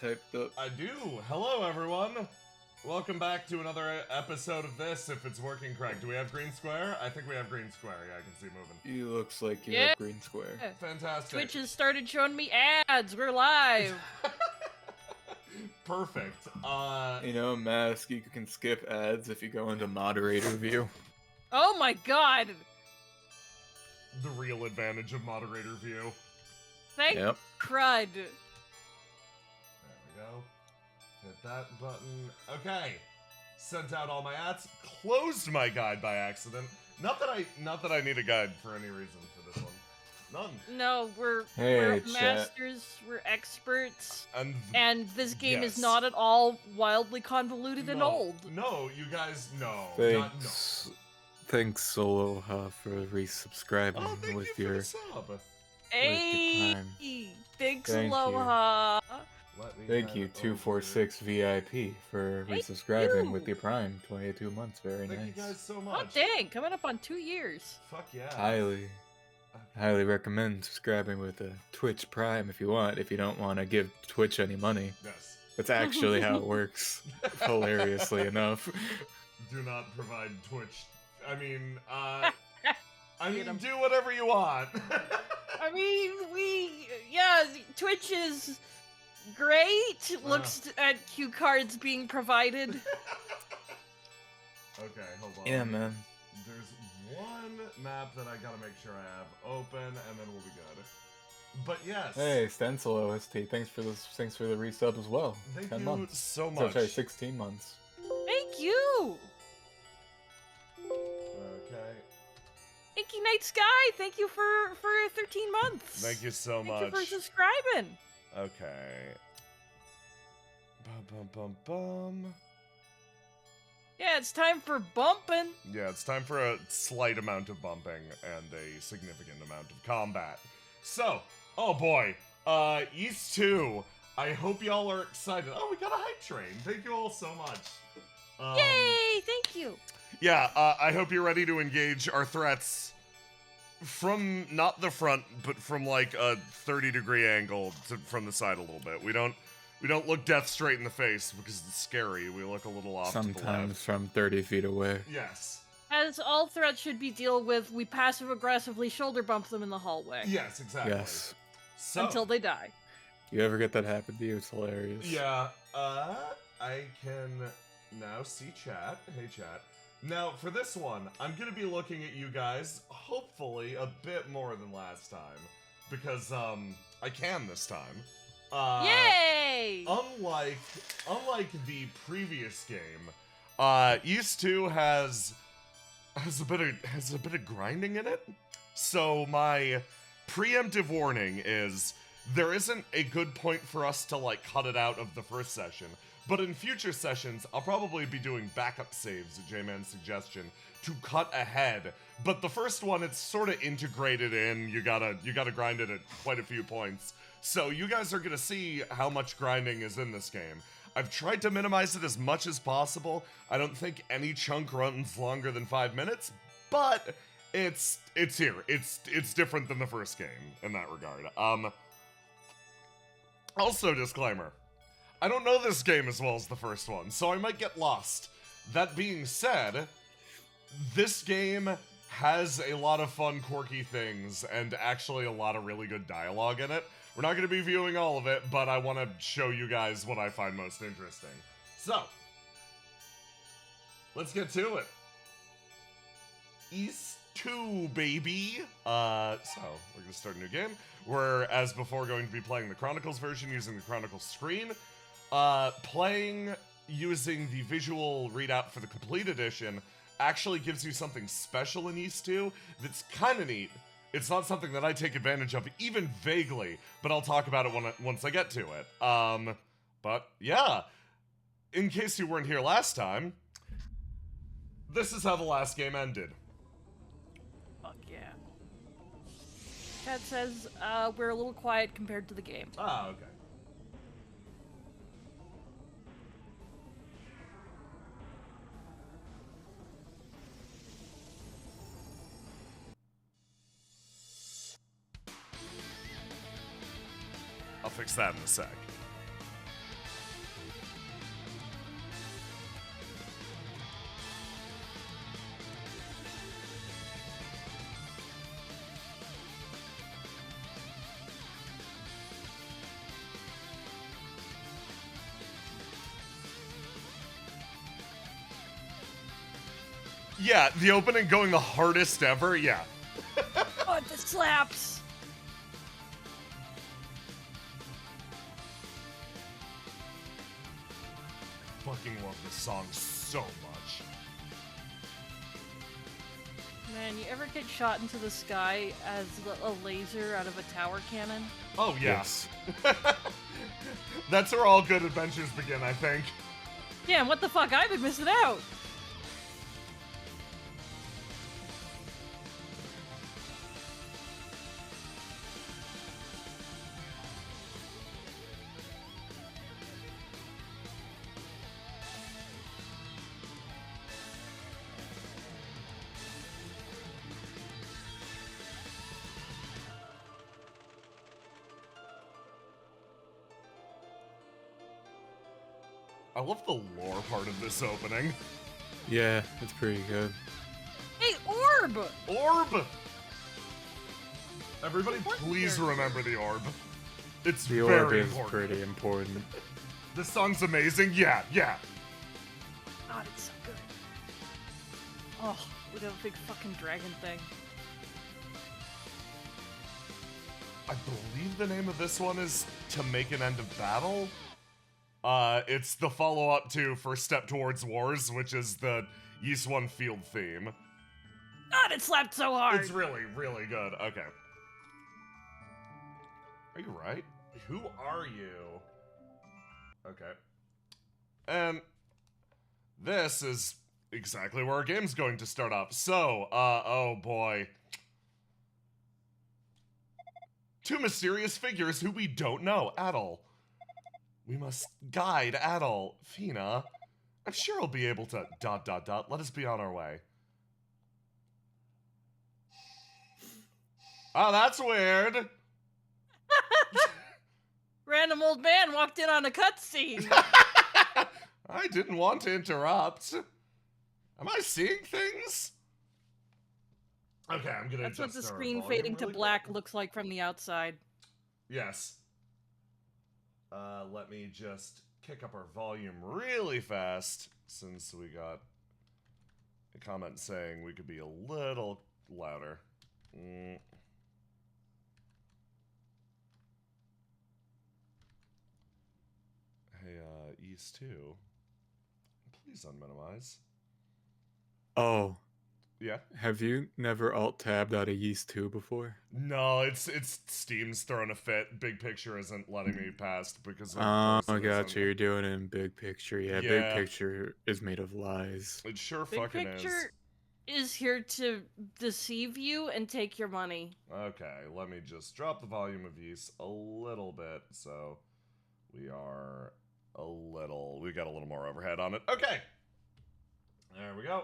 typed up. I do. Hello, everyone. Welcome back to another episode of this, if it's working correct. Do we have green square? I think we have green square. Yeah, I can see moving. You looks like you have green square. Fantastic. Twitch has started showing me ads. We're live. Perfect. You know, Mask, you can skip ads if you go into moderator view. Oh my god. The real advantage of moderator view. Thank crud. There we go. Hit that button. Okay. Sent out all my ads. Closed my guide by accident. Not that I need a guide for any reason for this one. None. No, we're Chat. masters, we're experts, and this game is yes. not at all wildly convoluted and old. No, you guys, no. Thanks, Aloha, for resubscribing thank with you your for the sub. Hey, Prime. thanks, Thank Aloha. Thank you, 246 VIP, for resubscribing with your Prime. 22 months, very nice. Thank you guys so much. Oh dang, coming up on 2 years. Fuck yeah. Highly recommend subscribing with a Twitch Prime if you want, if you don't want to give Twitch any money. Yes. That's actually how it works, hilariously enough. Do not provide Twitch. I mean, do whatever you want. I mean, Twitch is great. Looks at cue cards being provided. Okay, hold on. Yeah, man. There's one map that I gotta make sure I have open, and then we'll be good. But yes. Hey, Stencil OST, thanks for the resub as well. Thank 10 you months. so much. Sorry, 16 months. Thank you. Okay. Inky Night Sky, thank you for 13 months. Thank you so much. Thank you for subscribing. Okay. Bum, bum, bum, bum. Yeah, it's time for bumping. Yeah, it's time for a slight amount of bumping and a significant amount of combat. So, oh boy, East 2. I hope y'all are excited. Oh, we got a hype train. Thank you all so much. Yay, thank you. Yeah, I hope you're ready to engage our threats from not the front, but from like a 30-degree angle from the side a little bit. We don't look death straight in the face because it's scary. We look a little off to the left. Sometimes from 30 feet away. Yes. As all threats should be dealt with, we passive-aggressively shoulder bump them in the hallway. Yes, exactly. Yes. So, until they die. You ever get that happen to you? It's hilarious. Yeah, I can now see chat. Hey, chat. Now, for this one, I'm going to be looking at you guys, hopefully, a bit more than last time. Because, I can this time. Yay! Unlike the previous game, East 2 has a bit of grinding in it. So my preemptive warning is there isn't a good point for us to like cut it out of the first session. But in future sessions, I'll probably be doing backup saves at Jman's suggestion to cut ahead. But the first one, it's sort of integrated in. You gotta grind it at quite a few points. So you guys are gonna see how much grinding is in this game. I've tried to minimize it as much as possible. I don't think any chunk runs longer than 5 minutes, but it's here. It's different than the first game in that regard. Also, disclaimer. I don't know this game as well as the first one, so I might get lost. That being said, this game has a lot of fun, quirky things, and actually a lot of really good dialogue in it. We're not going to be viewing all of it, but I want to show you guys what I find most interesting. So, let's get to it. East 2, baby! So, we're going to start a new game. We're, as before, going to be playing the Chronicles version using the Chronicles screen. Playing using the visual readout for the complete edition actually gives you something special in East 2 that's kind of neat. It's not something that I take advantage of, even vaguely, but I'll talk about it once I get to it. But yeah, in case you weren't here last time, this is how the last game ended. Fuck yeah. Chat says, we're a little quiet compared to the game. Ah, okay. I'll fix that in a sec. Yeah, the opening going the hardest ever, yeah. Oh, this slaps. Fucking love this song so much. Man, you ever get shot into the sky as a laser out of a tower cannon? Oh, yeah. Yes. That's where all good adventures begin, I think. Damn, what the fuck? I've been missing out. I love the lore part of this opening. Yeah, it's pretty good. Hey, orb! Orb! Everybody, Important please character. remember the orb. It's The orb very is important. pretty important. This song's amazing. Yeah, yeah. God, it's so good. Oh, look at that big fucking dragon thing. I believe the name of this one is To Make an End of Battle. It's the follow-up to First Step Towards Wars, which is the Ys 1 field theme. God, it slapped so hard. It's really, really good. Okay. Are you right? Who are you? Okay. And this is exactly where our game's going to start up. So, oh boy. Two mysterious figures who we don't know at all. We must guide Adol, Fina. I'm sure he'll be able to ... Let us be on our way. Oh, that's weird. Random old man walked in on a cutscene. I didn't want to interrupt. Am I seeing things? Okay, I'm gonna That's what the adjust our screen volume fading to really black quick. looks like from the outside. Yes. Let me just kick up our volume really fast since we got a comment saying we could be a little louder. Hey, East 2, please unminimize. Oh, Yeah? have you never alt-tabbed out of Yeast 2 before? No, it's Steam's throwing a fit. Big Picture isn't letting me past because of Oh, I person gotcha. isn't. You're doing it in Big Picture. Yeah, Big Yeah. Picture is made of lies. It sure Big fucking Picture is here to deceive you and take your money. Okay, let me just drop the volume of Yeast a little bit so we got a little more overhead on it. Okay. There we go.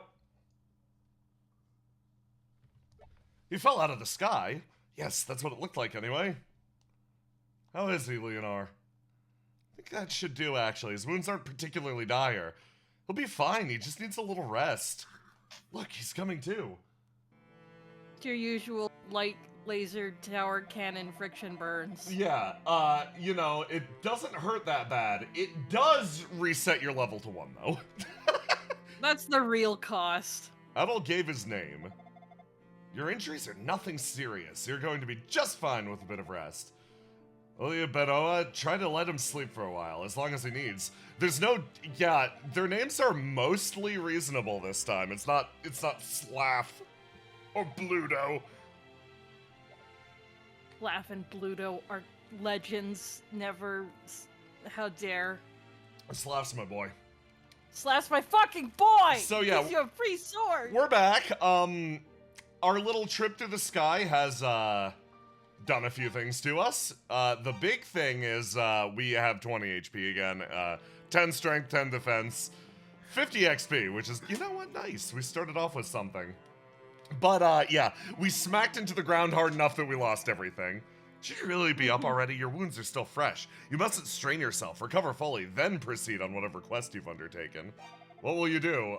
He fell out of the sky. Yes, that's what it looked like anyway. How is he, Leonor? I think that should do, actually. His wounds aren't particularly dire. He'll be fine. He just needs a little rest. Look, he's coming too. Your usual light laser tower cannon friction burns. Yeah, you know, it doesn't hurt that bad. It does reset your level to 1, though. That's the real cost. Adol gave his name. Your injuries are nothing serious. You're going to be just fine with a bit of rest. Ilya Beroa, try to let him sleep for a while, as long as he needs. There's no... Yeah, their names are mostly reasonable this time. It's not Slaff or Bluto. Laugh and Bluto are legends. Never... How dare. Slaff's my boy. Slash my fucking boy! So, yeah, Gives you a free sword! We're back. Our little trip through the sky has, done a few things to us. The big thing is, we have 20 HP again, 10 strength, 10 defense, 50 XP, which is, you know what, nice. We started off with something. But, yeah, we smacked into the ground hard enough that we lost everything. Should you really be up already? Your wounds are still fresh. You mustn't strain yourself. Recover fully, then proceed on whatever quest you've undertaken. What will you do?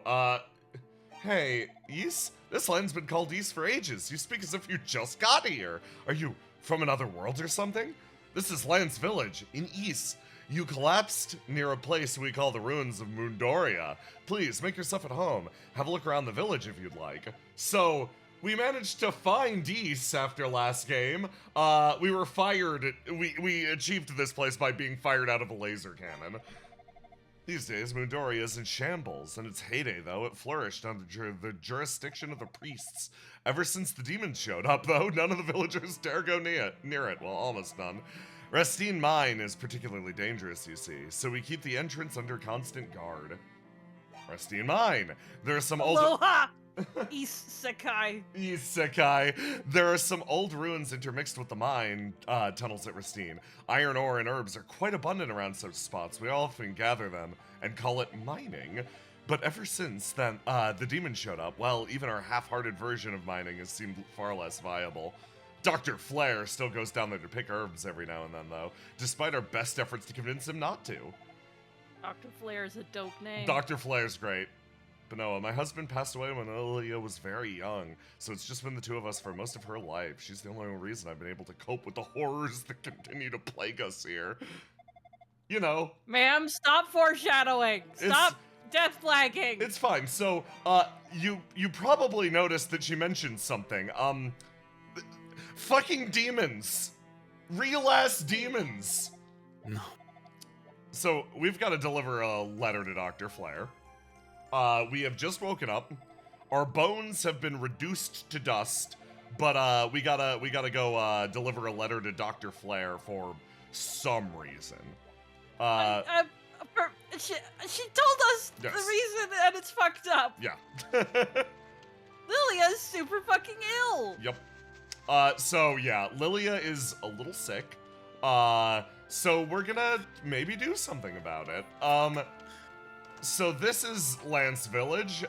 Hey, Ys? This land's been called Ys for ages. You speak as if you just got here. Are you from another world or something? This is Lance Village, in Ys. You collapsed near a place we call the ruins of Mundoria. Please, make yourself at home. Have a look around the village if you'd like. So, we managed to find Ys after last game. We were fired. We achieved this place by being fired out of a laser cannon. These days, Mundoria is in shambles. In its heyday, though, it flourished under the jurisdiction of the priests. Ever since the demons showed up, though, none of the villagers dare go near it. Well, almost none. Restine Mine is particularly dangerous, you see, so we keep the entrance under constant guard. Restine Mine! There are some old... Aloha! Isekai. Isekai. There are some old ruins intermixed with the mine tunnels at Restine. Iron ore and herbs are quite abundant around such spots. We often gather them and call it mining. But ever since then, the demon showed up, well, even our half-hearted version of mining has seemed far less viable. Dr. Flare still goes down there to pick herbs every now and then, though, despite our best efforts to convince him not to. Dr. Flare is a dope name. Dr. Flare's great. But no, my husband passed away when Lilia was very young, so it's just been the two of us for most of her life. She's the only reason I've been able to cope with the horrors that continue to plague us here. You know. Ma'am, stop foreshadowing. Stop death flagging. It's fine. So, you probably noticed that she mentioned something. Fucking demons. Real-ass demons. No. So, we've got to deliver a letter to Dr. Flare. We have just woken up. Our bones have been reduced to dust, but we gotta go deliver a letter to Dr. Flare for some reason. She told us Yes. the reason, and it's fucked up. Yeah. Lilia's super fucking ill. Yep. So yeah, Lilia is a little sick. So we're gonna maybe do something about it. So this is Lance Village.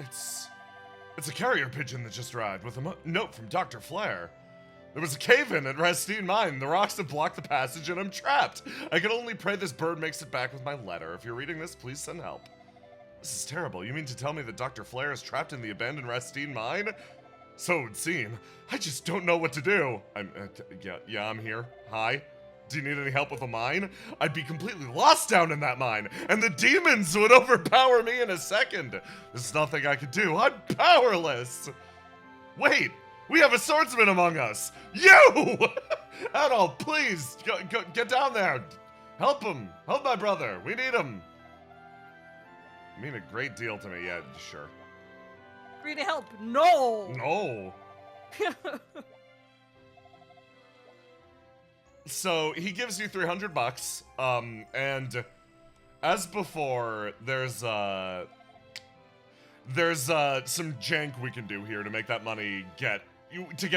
It's a carrier pigeon that just arrived with a note from Dr. Flare. There was a cave-in at Restine Mine. The rocks have blocked the passage and I'm trapped. I can only pray this bird makes it back with my letter. If you're reading this, please send help. This is terrible. You mean to tell me that Dr. Flare is trapped in the abandoned Restine Mine? So it would seem. I just don't know what to do. Yeah, I'm here. Hi. Do you need any help with a mine? I'd be completely lost down in that mine, and the demons would overpower me in a second. There's nothing I could do. I'm powerless. Wait, we have a swordsman among us. You! Adol, please, get down there. Help him. Help my brother. We need him. You mean a great deal to me. Yeah, sure. Agree to help? No. No. So he gives you $300, and as before, there's some jank we can do here to make that money get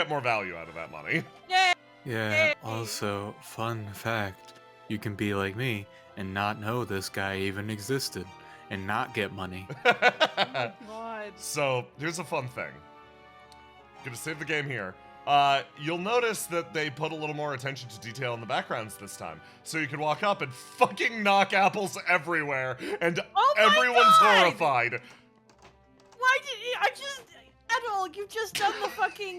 more value out of that money. Yeah. Yeah, also, fun fact, you can be like me and not know this guy even existed and not get money. Oh my God. So here's a fun thing. Gonna save the game here. You'll notice that they put a little more attention to detail in the backgrounds this time. So you can walk up and fucking knock apples everywhere, and everyone's horrified. Why did you, Adol, you've just done the fucking,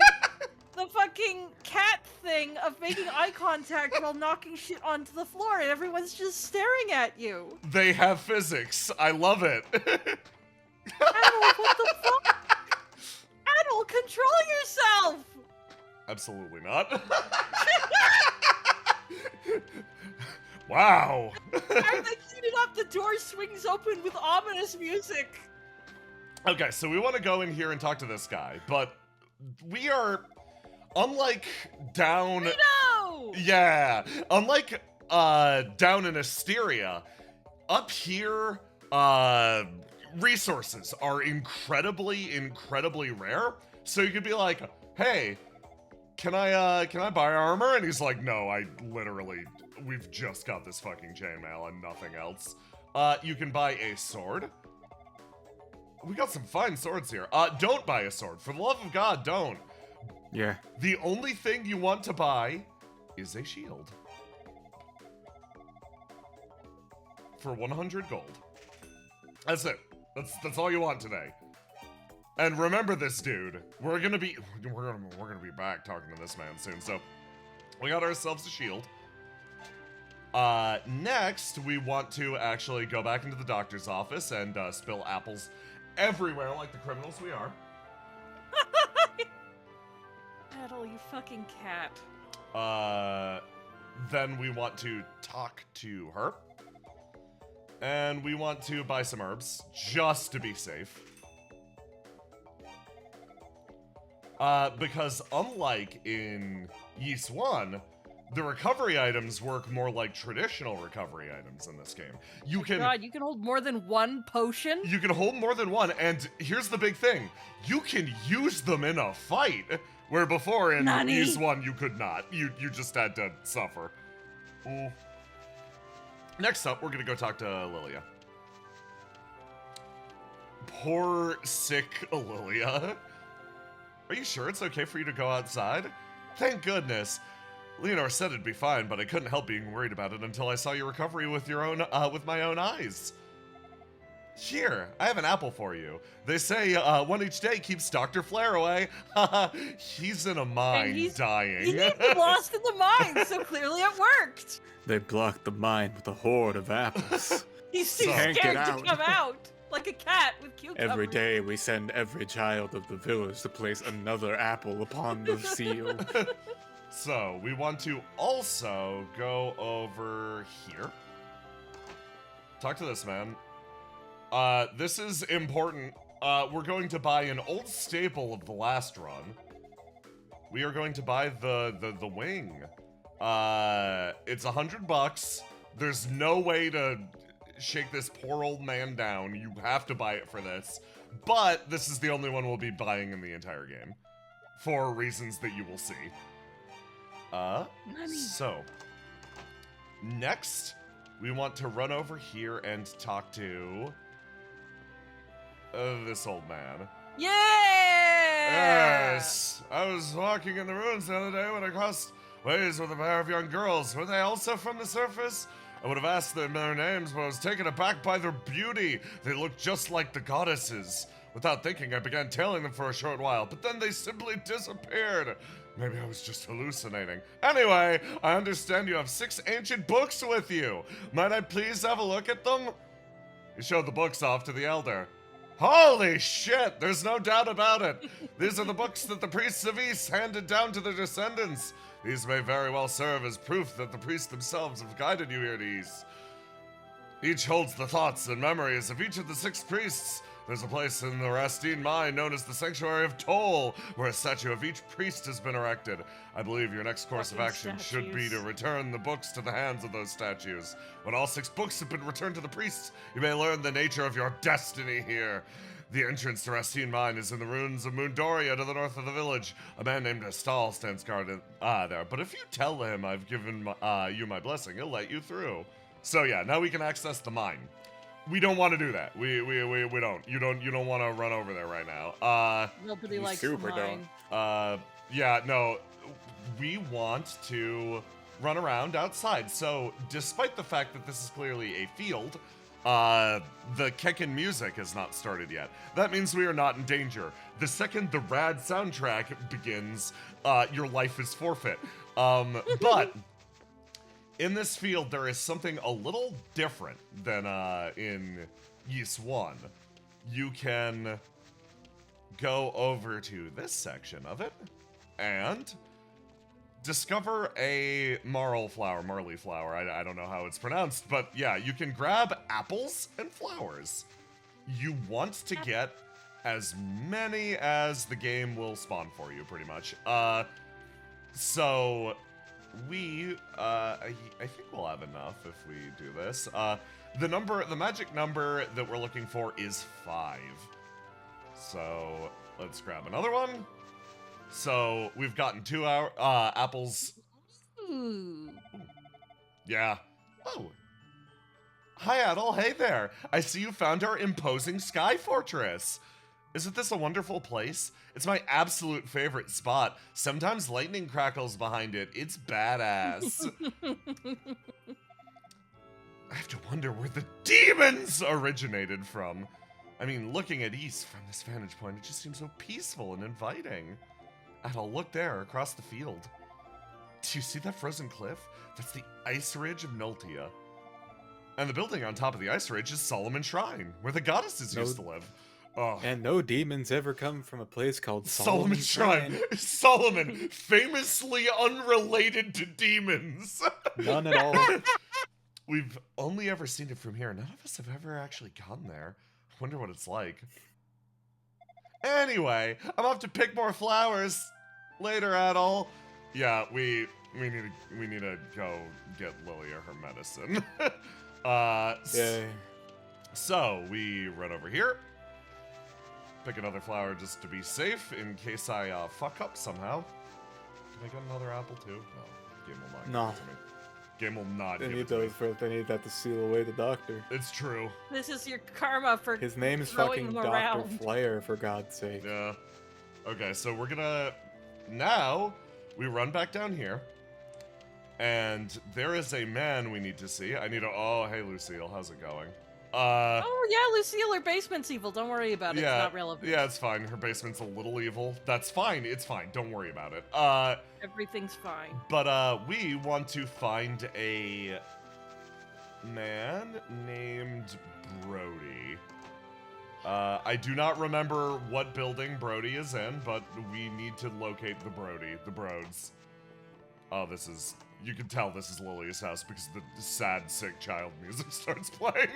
the fucking cat thing of making eye contact while knocking shit onto the floor, and everyone's just staring at you. They have physics. I love it. Adol, what the fuck? Adol, control yourself! Absolutely not. Wow. As they heat it up, the door swings open with ominous music. Okay, so we want to go in here and talk to this guy, but we are, unlike down... No! Yeah, unlike down in Asteria, up here, resources are incredibly rare. So you could be like, hey, can I buy armor? And he's like, no, we've just got this fucking chainmail and nothing else. You can buy a sword. We got some fine swords here. Don't buy a sword. For the love of God, don't. Yeah. The only thing you want to buy is a shield. For 100 gold. That's it. That's all you want today. And remember this, dude. We're gonna be back talking to this man soon. So we got ourselves a shield. Next, we want to actually go back into the doctor's office and spill apples everywhere like the criminals we are. Adel, you fucking cat. Then we want to talk to her. And we want to buy some herbs, just to be safe. Because unlike in Ys 1, the recovery items work more like traditional recovery items in this game. God, you can hold more than one potion? You can hold more than one, and here's the big thing. You can use them in a fight, where before in Ys 1 you could not. You just had to suffer. Next up, we're gonna go talk to Lilia. Poor, sick Lilia. Are you sure it's okay for you to go outside? Thank goodness. Leonor said it'd be fine, but I couldn't help being worried about it until I saw your recovery with my own eyes. Here, I have an apple for you. They say one each day keeps Dr. Flare away. He's in a mine dying. He's lost in the mine, so clearly it worked. They blocked the mine with a horde of apples. He's too Can't scared get to out. come out, like a cat with cucumbers. Every day we send every child of the village to place another apple upon the seal. So, we want to also go over here. Talk to this man. This is important. We're going to buy an old staple of the last run. We are going to buy the wing. It's $100. There's no way to shake this poor old man down. You have to buy it for this. But this is the only one we'll be buying in the entire game. For reasons that you will see. So, next, we want to run over here and talk to this old man. Yeah! Yes! I was walking in the ruins the other day when I crossed ways with a pair of young girls. Were they also from the surface? I would have asked them their names, but I was taken aback by their beauty. They looked just like the goddesses. Without thinking, I began tailing them for a short while, but then they simply disappeared. Maybe I was just hallucinating. Anyway, I understand you have 6 ancient books with you. Might I please have a look at them? He showed the books off to the elder. Holy shit, there's no doubt about it. These are the books that the priests of Ys handed down to their descendants. These may very well serve as proof that the priests themselves have guided you here to Ys. Each holds the thoughts and memories of each of the 6 priests. There's a place in the Rastine mine known as the Sanctuary of Toll, where a statue of each priest has been erected. I believe your next course of action should be to return the books to the hands of those statues. When all 6 books have been returned to the priests, you may learn the nature of your destiny here. The entrance to Rastine mine is in the ruins of Mundoria to the north of the village. A man named Astal stands guard there, but if you tell him I've given you my blessing, he'll let you through. So yeah, now we can access the mine. We don't want to do that. We don't. You don't want to run over there right now. Nobody likes super mine. Yeah, no. We want to run around outside. So, despite the fact that this is clearly a field, the Kekken music has not started yet. That means we are not in danger. The second the rad soundtrack begins, your life is forfeit. But in this field, there is something a little different than in Ys 1. You can go over to this section of it and discover a marley flower. I don't know how it's pronounced, but yeah, you can grab apples and flowers. You want to get as many as the game will spawn for you, pretty much. So we, I think we'll have enough if we do this. The magic number that we're looking for is 5. So let's grab another one. So we've gotten 2 apples. Ooh. Yeah. Oh. Hi, Adel. Hey there. I see you found our imposing sky fortress. Isn't this a wonderful place? It's my absolute favorite spot. Sometimes lightning crackles behind it. It's badass. I have to wonder where the demons originated from. I mean, looking at East from this vantage point, it just seems so peaceful and inviting. And I'll look there, across the field. Do you see that frozen cliff? That's the Ice Ridge of Nultia. And the building on top of the Ice Ridge is Solomon Shrine, where the goddesses used to live. Oh. And no demons ever come from a place called Solomon Shrine. Solomon, famously unrelated to demons. None at all. We've only ever seen it from here. None of us have ever actually gone there. I wonder what it's like. Anyway, I'm off to pick more flowers. Later, Adol. Yeah, we need to go get Lilia her medicine. Yay. So we run over here. Pick another flower just to be safe in case I fuck up somehow. Can I get another apple too? No, game will not give it to me. Game will not They give need it to me. those for they need that to seal away the doctor. It's true. This is your karma for His name is throwing fucking them Dr. around. Flair, for God's sake. Yeah. Okay, so we're gonna... Now, we run back down here. And there is a man we need to see. I need to... Oh, hey, Lucille. How's it going? Oh yeah, Lucille, her basement's evil. Don't worry about it. Yeah, It's not relevant. Yeah, it's fine. Her basement's a little evil. That's fine. It's fine. Don't worry about it. Everything's fine. But we want to find a man named Brody. I do not remember what building Brody is in, but we need to locate the Brodes. Oh, this is... You can tell this is Lilia's house because the sad, sick child music starts playing.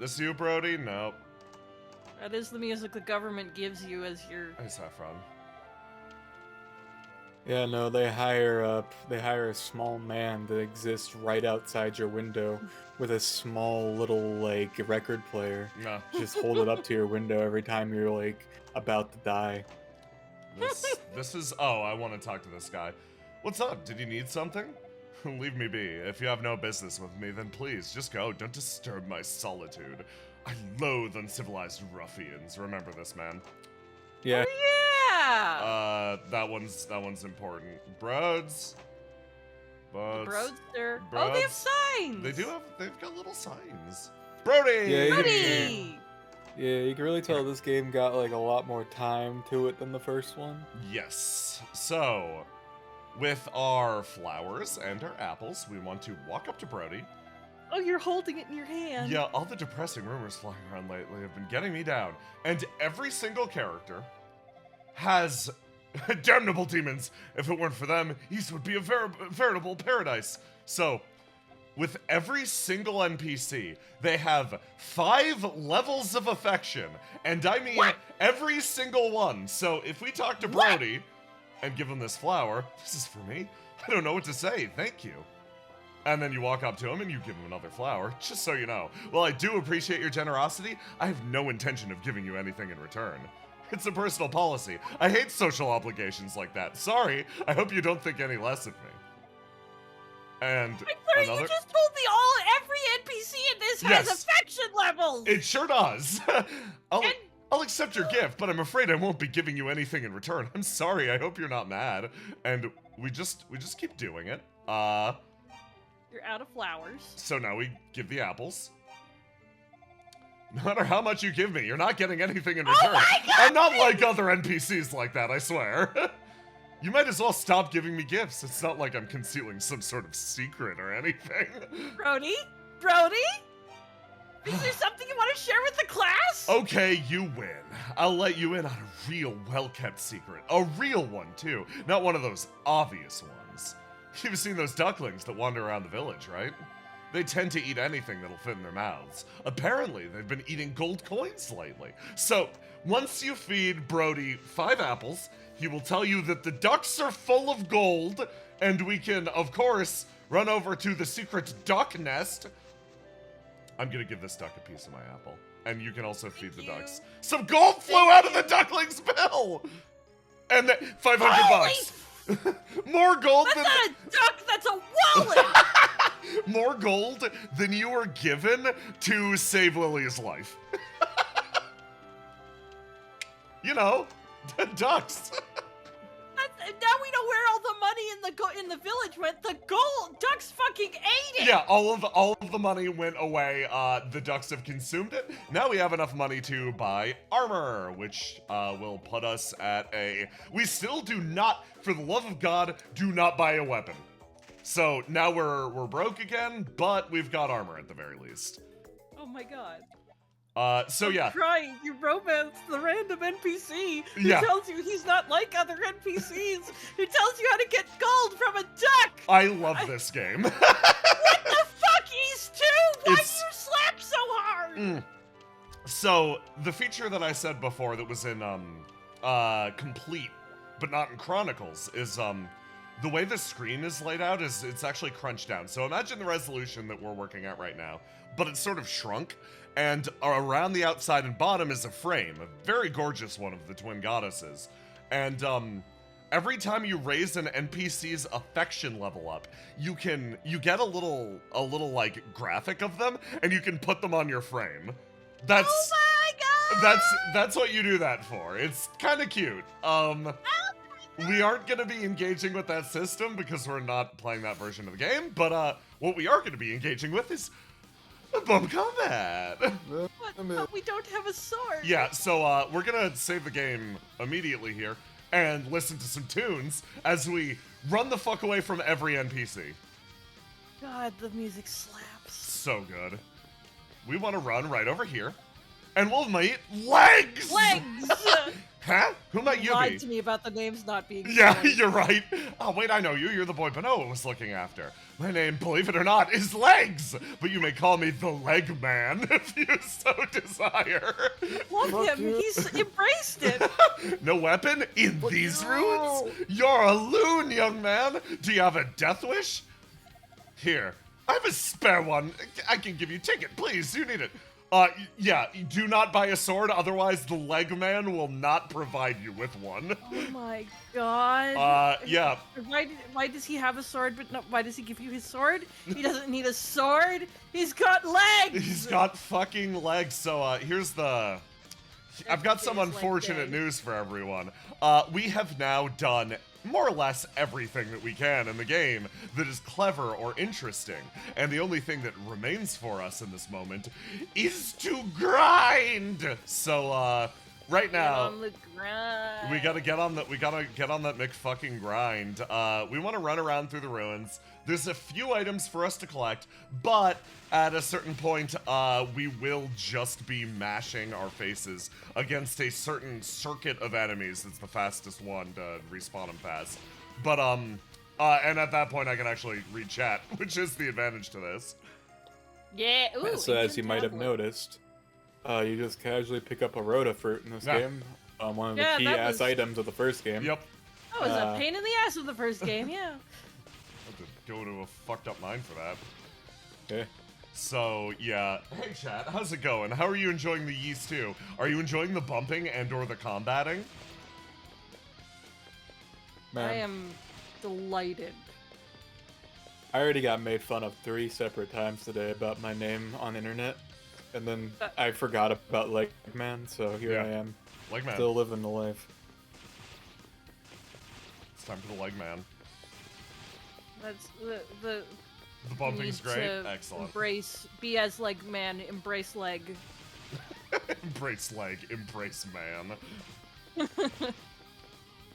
This you, Brody? Nope. That is the music the government gives you as your... Hey, Saffron. Yeah, no, they hire a small man that exists right outside your window with a small little like record player. No. Just hold it up to your window every time you're like about to die. This is... Oh, I want to talk to this guy. What's up? Did you need something? Leave me be. If you have no business with me, then please, just go. Don't disturb my solitude. I loathe uncivilized ruffians. Remember this, man. Yeah. Yeah! That one's important. Broads. Broadster. Oh, Broads. they have signs! They've got little signs. Brody! Yeah, Brody! Yeah, you can really tell this game got like a lot more time to it than the first one. Yes. So, with our flowers and our apples, we want to walk up to Brody. Oh, you're holding it in your hand. Yeah, all the depressing rumors flying around lately have been getting me down. And every single character has damnable demons. If it weren't for them, East would be a veritable paradise. So, with every single NPC, they have 5 levels of affection. And I mean every single one. So if we talk to Brody and give him this flower, this is for me. I don't know what to say. Thank you. And then you walk up to him and you give him another flower, just so you know. Well, I do appreciate your generosity. I have no intention of giving you anything in return. It's a personal policy. I hate social obligations like that. Sorry. I hope you don't think any less of me. And I thought you just told me every NPC in this has Yes. affection levels! It sure does. I'll accept your gift, but I'm afraid I won't be giving you anything in return. I'm sorry. I hope you're not mad. And we just keep doing it. You're out of flowers. So now we give the apples. No matter how much you give me, you're not getting anything in return. my God! I'm not like other NPCs like that, I swear. You might as well stop giving me gifts. It's not like I'm concealing some sort of secret or anything. Brody? Brody? Is there something you want to share with the class? Okay, you win. I'll let you in on a real well-kept secret. A real one, too. Not one of those obvious ones. You've seen those ducklings that wander around the village, right? They tend to eat anything that'll fit in their mouths. Apparently, they've been eating gold coins lately. So, once you feed Brody 5 apples, he will tell you that the ducks are full of gold, and we can, of course, run over to the secret duck nest. I'm gonna give this duck a piece of my apple. And you can also feed the ducks. Some gold flew out of the duckling's bill! And 500 bucks. More gold That's than... not a duck, that's a wallet! More gold than you were given to save Lily's life. You know, ducks. now we know where all the money in the village went. The gold ducks fucking ate it. Yeah, all of the money went away. The ducks have consumed it. Now we have enough money to buy armor, which will put us at a. We still do not, for the love of God, do not buy a weapon. So now we're broke again, but we've got armor at the very least. Oh my god. So yeah. Crying, you romance the random NPC who Yeah. tells you he's not like other NPCs, who tells you how to get gold from a duck! I love this game. What the fuck, East 2? Why do It's- you slap so hard? So the feature that I said before that was in Complete, but not in Chronicles, is the way the screen is laid out is it's actually crunched down. So imagine the resolution that we're working at right now, but it's sort of shrunk. And around the outside and bottom is a frame, a very gorgeous one of the twin goddesses. And every time you raise an NPC's affection level up, you get a little like graphic of them, and you can put them on your frame. That's Oh my god! that's what you do that for. It's kind of cute. We aren't gonna be engaging with that system because we're not playing that version of the game. But what we are gonna be engaging with is bump combat. But we don't have a sword. Yeah, so we're gonna save the game immediately here and listen to some tunes as we run the fuck away from every NPC. God, the music slaps. So good. We want to run right over here, and we'll meet Legs! Legs! Huh? Who might you Lied be? to me about the names not being Yeah, spelled. you're right. Oh, wait, I know you. You're the boy Benoa was looking after. My name, believe it or not, is Legs, but you may call me the Leg Man if you so desire. Love Fuck him. you. He's embraced it. No weapon in these ruins? You're a loon, young man. Do you have a death wish? Here, I have a spare one. I can give you a ticket, please. You need it. Yeah, do not buy a sword, otherwise the leg man will not provide you with one. Oh my god. Yeah. Why does he have a sword, but no, why does he give you his sword? He doesn't need a sword. He's got legs. He's got fucking legs, so, here's the... I've got some His leg unfortunate day. news for everyone. We have now done more or less everything that we can in the game that is clever or interesting. And the only thing that remains for us in this moment is to grind! So, right now... Get on the grind. We gotta get on that McFucking grind. We want to run around through the ruins. There's a few items for us to collect, but at a certain point, we will just be mashing our faces against a certain circuit of enemies. It's the fastest one to respawn them fast. But, and at that point I can actually read chat, which is the advantage to this. Yeah. Ooh, So as you ancient might have tablet. noticed, you just casually pick up a Rhoda fruit in this Yeah. game. One of the Yeah, key that ass was- items of the first game. Yep. That was a Uh, pain in the ass of the first game. Yeah. I have to go to a fucked up mine for that. Okay. So, yeah. Hey, chat, how's it going? How are you enjoying the Yeast 2? Are you enjoying the bumping and or the combating? Man, I am delighted. I already got made fun of 3 separate times today about my name on internet, and then I forgot about Leg Man, so here Yeah. I am, Leg man. still living the life. It's time for the leg man. That's the The you bumping's need great. to Excellent. be as leg man, embrace leg. Embrace leg, embrace man.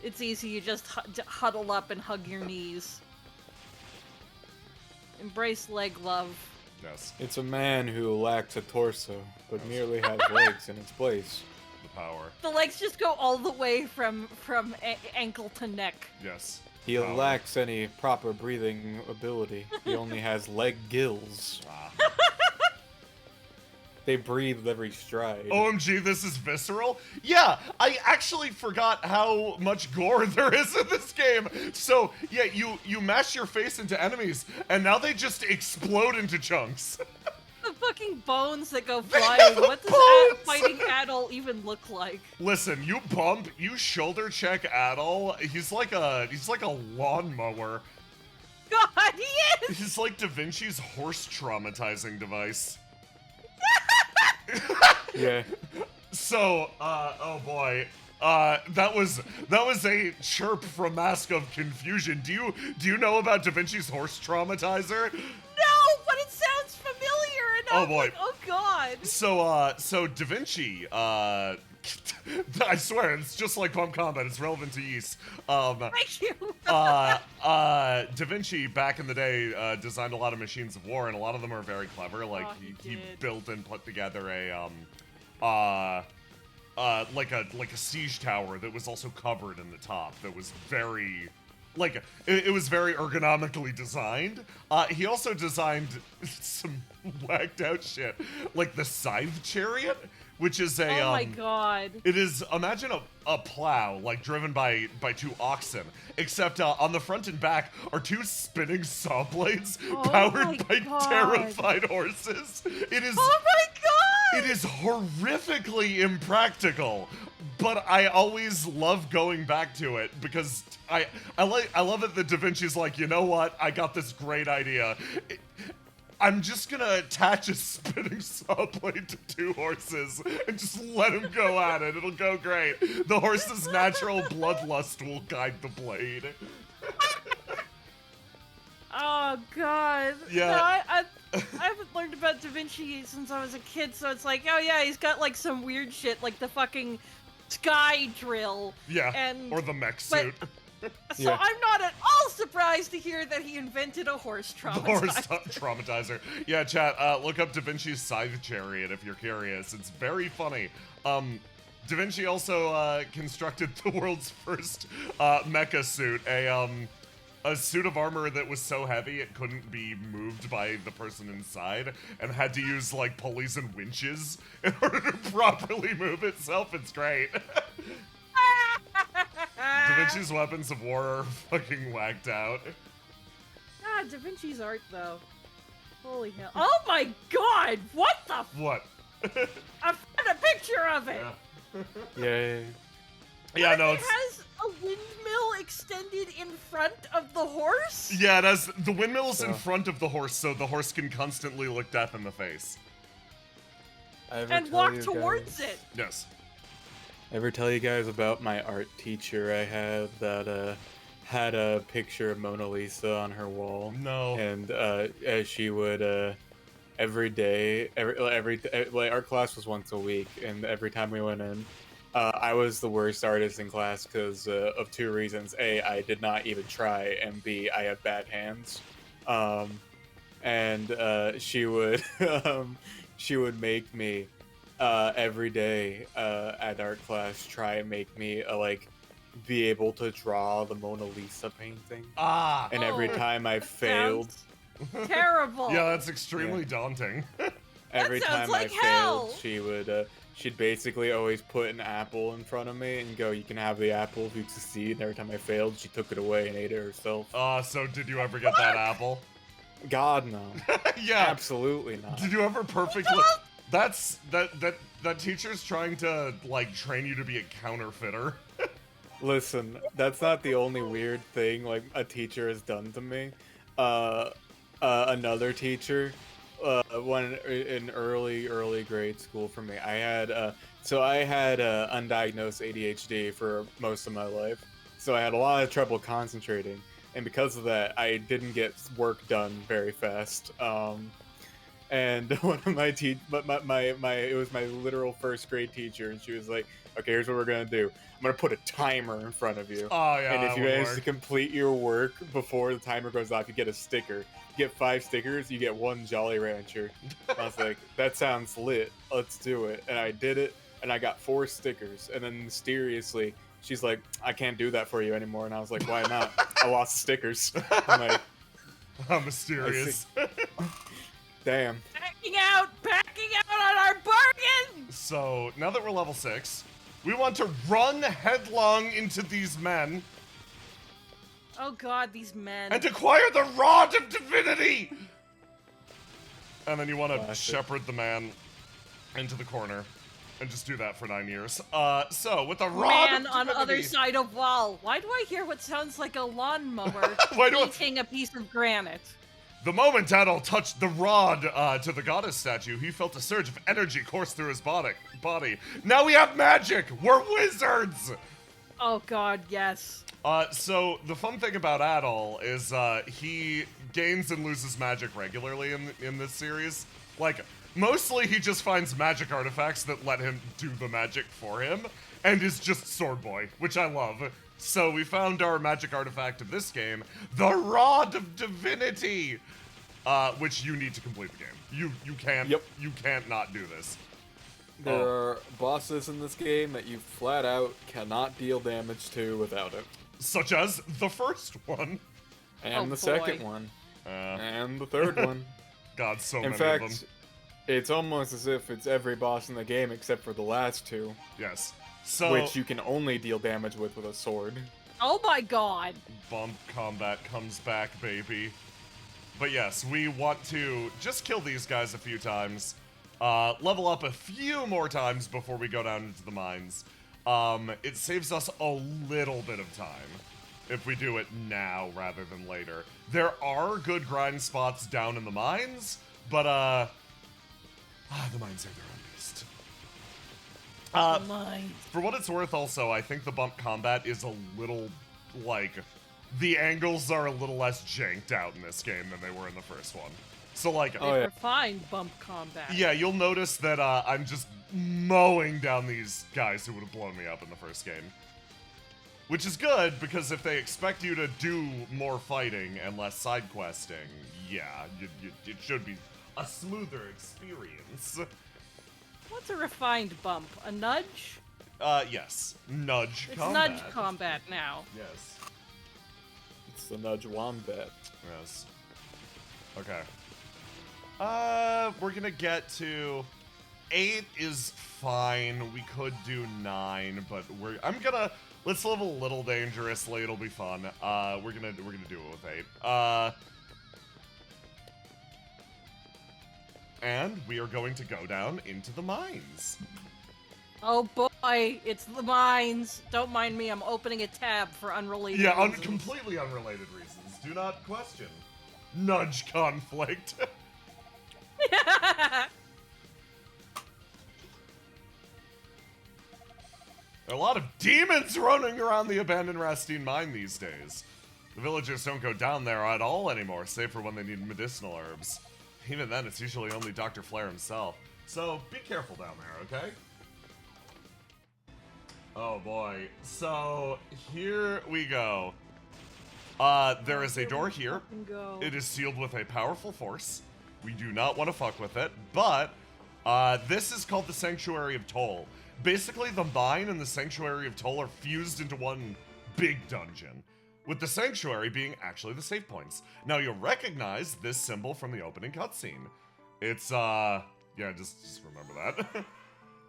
It's easy. You just huddle up and hug your knees. Embrace leg love. Yes, It's a man who lacks a torso, but merely has legs in its place. the power. The legs just go all the way from ankle to neck. Yes. He Power. lacks any proper breathing ability. He only has leg gills. Ah. They breathe with every stride. OMG, this is visceral? Yeah, I actually forgot how much gore there is in this game. So, yeah, you mash your face into enemies, and now they just explode into chunks. The fucking bones that go They flying. have What does bones! fighting Adol even look like? Listen, you bump, you shoulder check Adol. He's like a lawnmower. God, he is. He's like Da Vinci's horse traumatizing device. Yeah. So, oh boy. That was a chirp from Mask of Confusion. Do you know about Da Vinci's horse traumatizer? No, but it sounds familiar, and Oh, I'm boy. like, oh god. So Da Vinci, I swear, it's just like Pump Combat, it's relevant to yeast. Thank you. Da Vinci, back in the day, designed a lot of machines of war, and a lot of them are very clever. Like, he built and put together like a siege tower that was also covered in the top, that was very... Like, it was very ergonomically designed. He also designed some whacked out shit, like the Scythe Chariot, which is a, oh my god. It is, imagine a plow, like, driven by two oxen, except on the front and back are two spinning saw blades powered by terrified horses. It is... Oh my god! It is horrifically impractical, but I always love going back to it because I love it that Da Vinci's like, you know what? I got this great idea. I'm just gonna attach a spinning saw blade to two horses and just let them go at it. It'll go great. The horse's natural bloodlust will guide the blade. Oh god. Yeah. No, I haven't learned about Da Vinci since I was a kid, so it's like, oh yeah, he's got like some weird shit, like the fucking sky drill. Yeah. And or the mech suit. So I'm not at all surprised to hear that he invented a horse traumatizer. The horse traumatizer. Yeah, chat, look up Da Vinci's Scythe Chariot if you're curious. It's very funny. Da Vinci also constructed the world's first mecha suit, a suit of armor that was so heavy it couldn't be moved by the person inside and had to use like pulleys and winches in order to properly move itself. It's great. Da Vinci's weapons of war are fucking whacked out. God, Da Vinci's art though. Holy hell. Oh my god! What the What? I found a picture of it! Yay. Yeah, no, it has a windmill extended in front of the horse? Yeah, it has the windmill's in front of the horse, so the horse can constantly look death in the face. And walk towards it. Yes. Ever tell you guys about my art teacher I had that had a picture of Mona Lisa on her wall? No. And she would every day, art class was once a week, and every time we went in, I was the worst artist in class because of two reasons. A, I did not even try, and B, I have bad hands. She would she would make me every day at art class try and make me be able to draw the Mona Lisa painting. And every time I failed. Terrible. Yeah, that's extremely daunting. Every time like I hell. failed, she would she'd basically always put an apple in front of me and go, "You can have the apple if you succeed." And every time I failed, she took it away and ate it herself. So did you ever get that apple? God, no. Yeah. Absolutely not. Did you ever perfectly... That teacher's trying to, train you to be a counterfeiter. Listen, that's not the only weird thing, a teacher has done to me. Another teacher... one in early grade school for me. I had undiagnosed ADHD for most of my life, so I had a lot of trouble concentrating, and because of that, I didn't get work done very fast. And one of my it was my literal first grade teacher, and she was like, "Okay, here's what we're gonna do. I'm gonna put a timer in front of you. Oh yeah. And if you manage to complete your work before the timer goes off, you get a sticker. You get 5 stickers, you get 1 Jolly Rancher." I was like, that sounds lit. Let's do it. And I did it, and I got 4 stickers. And then mysteriously, she's like, "I can't do that for you anymore." And I was like, "Why not?" I lost the stickers. I'm like, how mysterious. Damn. Backing out on our bargain! So, now that we're level 6, we want to run headlong into these men. Oh god, these men. And acquire the Rod of Divinity! And then you want to shepherd the man into the corner. And just do that for 9 years. So, with the Rod Man of on Divinity... other side of wall. Why do I hear what sounds like a lawnmower Why do I- beating a piece of granite? The moment Adol touched the rod to the goddess statue, he felt a surge of energy course through his body. Now we have magic! We're wizards! Oh god, yes. So the fun thing about Adol is he gains and loses magic regularly in this series. Like, mostly he just finds magic artifacts that let him do the magic for him, and is just Sword Boy, which I love. So we found our magic artifact of this game, the Rod of Divinity, which you need to complete the game. You can't not do this. There are bosses in this game that you flat out cannot deal damage to without it. Such as the first one. And the second one. And the third one. God, so in many fact, of them. it's almost as if it's every boss in the game except for the last two. Yes. So, which you can only deal damage with a sword. Oh my god. Bump combat comes back, baby. But yes, we want to just kill these guys a few times. Level up a few more times before we go down into the mines. It saves us a little bit of time if we do it now rather than later. There are good grind spots down in the mines, but the mines are their own beast. For what it's worth, also, I think the bump combat is a little, like, the angles are a little less janked out in this game than they were in the first one. So, like, They refined bump combat. yeah, you'll notice that I'm just mowing down these guys who would have blown me up in the first game. Which is good, because if they expect you to do more fighting and less side questing, yeah, it should be a smoother experience. What's a refined bump? A nudge? Yes. Nudge It's combat. nudge combat now. Yes. It's the nudge wombat. Yes. Okay. We're gonna get to 8 is fine. We could do 9, but let's live a little dangerously. It'll be fun. We're gonna do it with 8. And we are going to go down into the mines. Oh boy, it's the mines. Don't mind me, I'm opening a tab for unrelated reasons. Completely unrelated reasons. Do not question. Nudge conflict. There are a lot of demons running around the abandoned Rastine mine these days. The villagers don't go down there at all anymore, save for when they need medicinal herbs. Even then, it's usually only Dr. Flare himself. So, be careful down there, okay? Oh boy. So, here we go. There is a door here. It is sealed with a powerful force. We do not want to fuck with it, but this is called the Sanctuary of Toll. Basically, the mine and the Sanctuary of Toll are fused into one big dungeon, with the Sanctuary being actually the save points. Now, you'll recognize this symbol from the opening cutscene. It's, yeah, just remember that.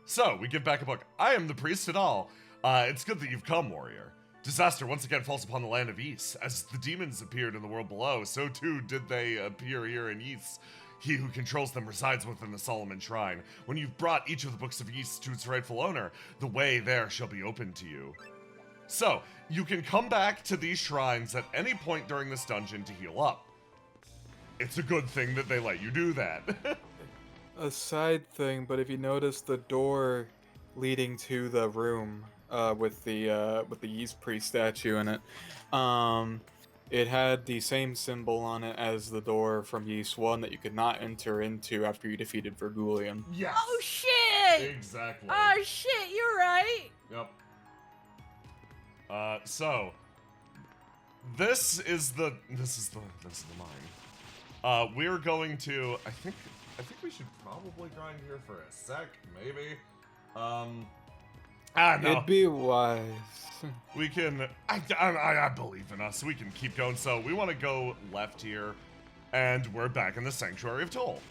So, we give back a book. I am the priest at all. It's good that you've come, warrior. Disaster once again falls upon the land of Ys. As the demons appeared in the world below, so too did they appear here in Ys. He who controls them resides within the Solomon Shrine. When you've brought each of the books of Ys to its rightful owner, the way there shall be open to you. So, you can come back to these shrines at any point during this dungeon to heal up. It's a good thing that they let you do that. A side thing, but if you notice the door leading to the room with the Ys priest statue in it, it had the same symbol on it as the door from Ys 1 that you could not enter into after you defeated Vergulian. Yes. Oh shit! Exactly. Oh shit, you're right. Yep. So this is the mine. We're going to I think we should probably grind here for a sec, maybe. No. It'd be wise. We can I believe in us. We can keep going. So we want to go left here, and we're back in the Sanctuary of Toll.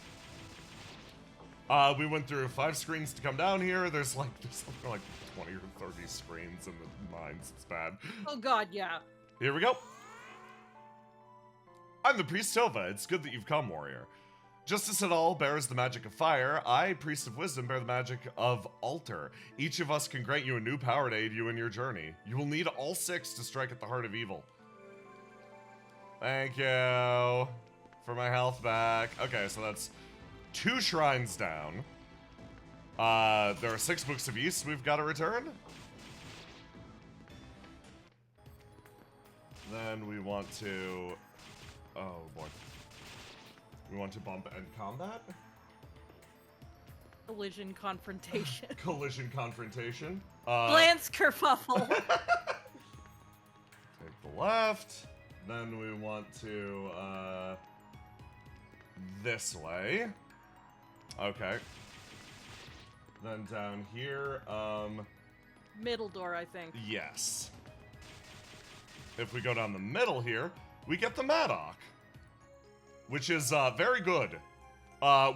We went through 5 screens to come down here. There's something like 20 or 30 screens in the mines. It's bad. Oh god, yeah. Here we go. I'm the priest Tova. It's good that you've come, warrior. Justice at all bears the magic of fire. I, priest of wisdom, bear the magic of altar. Each of us can grant you a new power to aid you in your journey. You will need all 6 to strike at the heart of evil. Thank you. for my health back. Okay, so that's 2 shrines down. There are 6 books of Ys we've got to return. Then we want to... Oh, boy. We want to bump end combat? Collision confrontation. Collision confrontation. Glance kerfuffle. Take the left. Then we want to, this way. Okay. Then down here, Middle door, I think. yes. If we go down the middle here, we get the Madoc, which is, very good.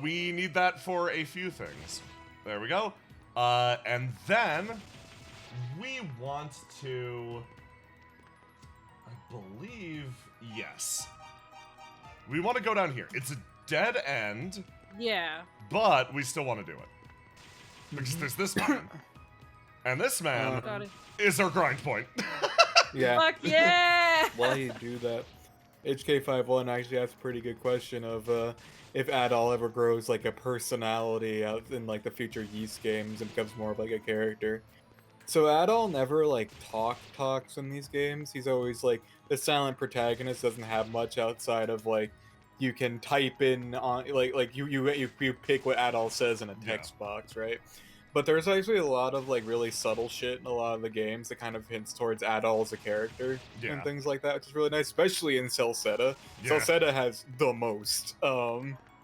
We need that for a few things. There we go. And then we want to, I believe, yes. We want to go down here. It's a dead end, Yeah. but we still want to do it. Because there's this man. And this man Got it. is our grind point. Yeah. Fuck yeah! While you do that, HK51 actually asks a pretty good question of if Adol ever grows like a personality out in like the future Ys games and becomes more of like a character. So Adol never like talks in these games. He's always like the silent protagonist, doesn't have much outside of like you can type in on like you pick what Adol says in a text box, right? But there's actually a lot of like really subtle shit in a lot of the games that kind of hints towards Adol as a character and things like that, which is really nice, especially in Celceta. Yeah. Celceta has the most.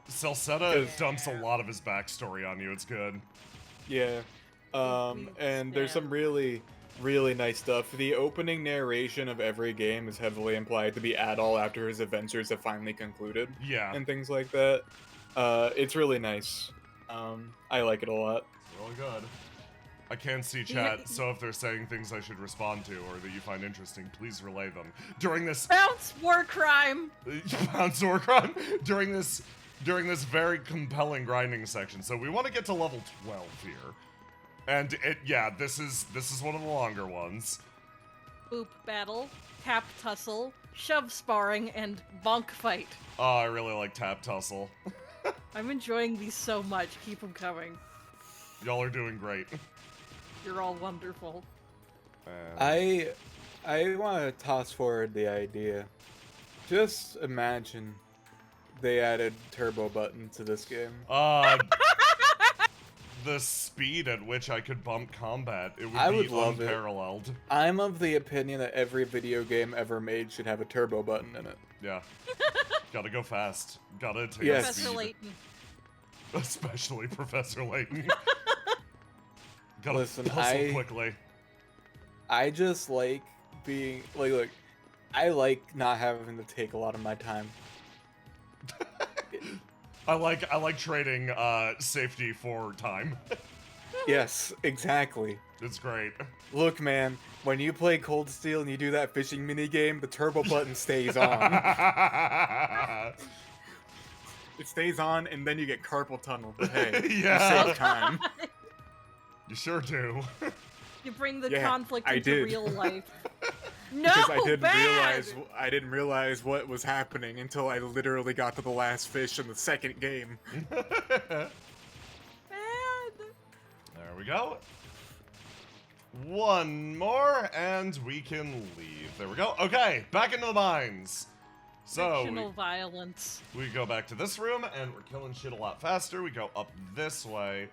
Celceta dumps a lot of his backstory on you. It's good. Yeah. And there's some really, really nice stuff. The opening narration of every game is heavily implied to be Adol after his adventures have finally concluded. Yeah. And things like that. It's really nice. I like it a lot. Really good. I can't see chat, so if they're saying things I should respond to or that you find interesting, please relay them. During this Bounce war crime! Bounce or crime during this very compelling grinding section. So we want to get to level 12 here. And this is one of the longer ones. Boop battle, tap tussle, shove sparring, and bonk fight. Oh, I really like Tap Tussle. I'm enjoying these so much. Keep them coming. Y'all are doing great. You're all wonderful. I want to toss forward the idea. Just imagine they added turbo button to this game. The speed at which I could bump combat, it would I be would love it. unparalleled. I'm of the opinion that every video game ever made should have a turbo button in it. Yeah. Gotta go fast. Gotta take Yes. Professor speed. Layton. Especially Professor Layton. Gotta Listen, puzzle quickly. I just like being look. I like not having to take a lot of my time. I like trading safety for time. Yes, exactly. It's great. Look, man, when you play Cold Steel and you do that fishing mini game, the turbo button stays on. It stays on, and then you get carpal tunnel. But hey, Yeah. you save time. You sure do. You bring the Yeah, conflict I into did. real life. No, Because bad! I didn't realize what was happening until I literally got to the last fish in the second game. Bad. There we go. One more, and we can leave. There we go. Okay, back into the mines. So Fictional violence. we go back to this room, and we're killing shit a lot faster. We go up this way.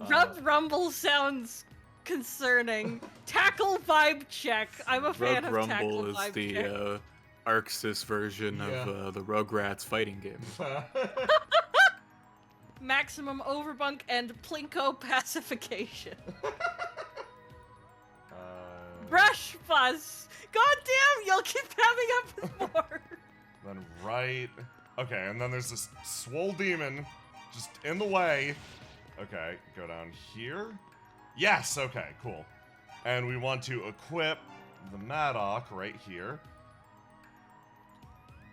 Rub Rumble sounds concerning. Tackle vibe check. I'm a fan of tackle vibe check. Arxis version of the Rugrats fighting game. Maximum overbunk and plinko pacification. Brush fuzz. God damn, you'll keep having up with more. Then right. Okay, and then there's this swole demon just in the way. Okay, go down here. Yes, okay, cool. And we want to equip the Madoc right here.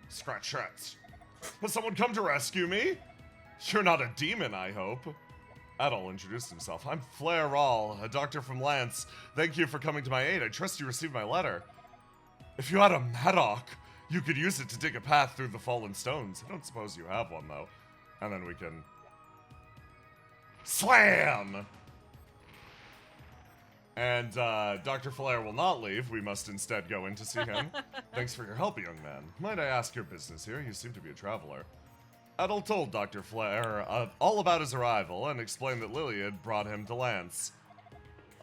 Scratch, scratch. Has someone come to rescue me? You're not a demon, I hope. Adol introduced himself. I'm Flair Rall, a doctor from Lance. Thank you for coming to my aid. I trust you received my letter. If you had a Madoc, You could use it to dig a path through the fallen stones. I don't suppose you have one, though. And then we can... Slam! And Dr. Flair will not leave. We must instead go in to see him. Thanks for your help, young man. Might I ask your business here? You seem to be a traveler. Adol told Dr. Flair all about his arrival and explained that Lilia had brought him to Lance.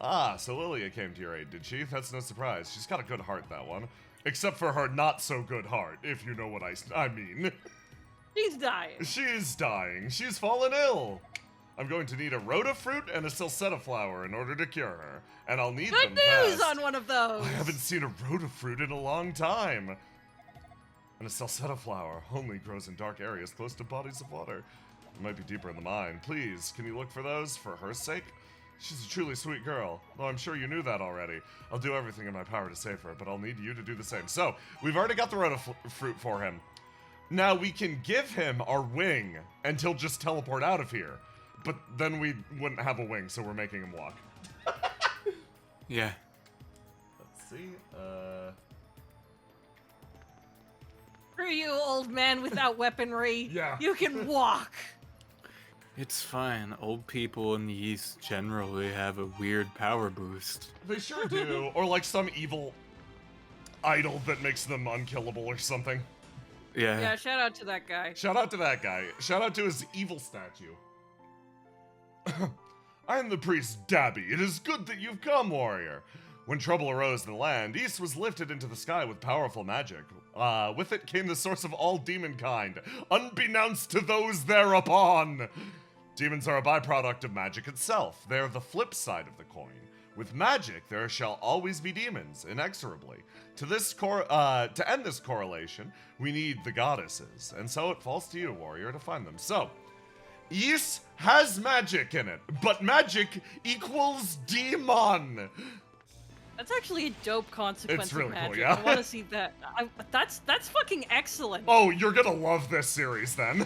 Ah, so Lilia came to your aid, did she? That's no surprise. She's got a good heart, that one. Except for her not-so-good heart, if you know what I mean. She's dying. She's dying. She's fallen ill. I'm going to need a rhoda fruit and a salsetta flower in order to cure her. And I'll need them Good news fast. on one of those. I haven't seen a rhoda fruit in a long time. And a salsetta flower only grows in dark areas close to bodies of water. It might be deeper in the mine. Please, can you look for those for her sake? She's a truly sweet girl. Though I'm sure you knew that already. I'll do everything in my power to save her, but I'll need you to do the same. So, we've already got the rhoda fruit for him. Now we can give him our wing, and he'll just teleport out of here. But then we wouldn't have a wing, so we're making him walk. Yeah. Let's see, Screw you, old man without weaponry. Yeah. You can walk. It's fine. Old people in the East generally have a weird power boost. They sure do. Or like some evil idol that makes them unkillable or something. Yeah. Yeah, shout out to that guy. Shout out to that guy. Shout out to his evil statue. I am the priest Dabby. It is good that you've come, warrior. When trouble arose in the land, East was lifted into the sky with powerful magic. With it came the source of all demonkind, unbeknownst to those thereupon. Demons are a byproduct of magic itself. They are the flip side of the coin. With magic, there shall always be demons, inexorably. To end this correlation, we need the goddesses, and so it falls to you, warrior, to find them. So, Ys has magic in it, but magic equals demon. That's actually a dope consequence It's really of cool, magic. yeah. I want to see that. That's fucking excellent. Oh, you're gonna love this series then.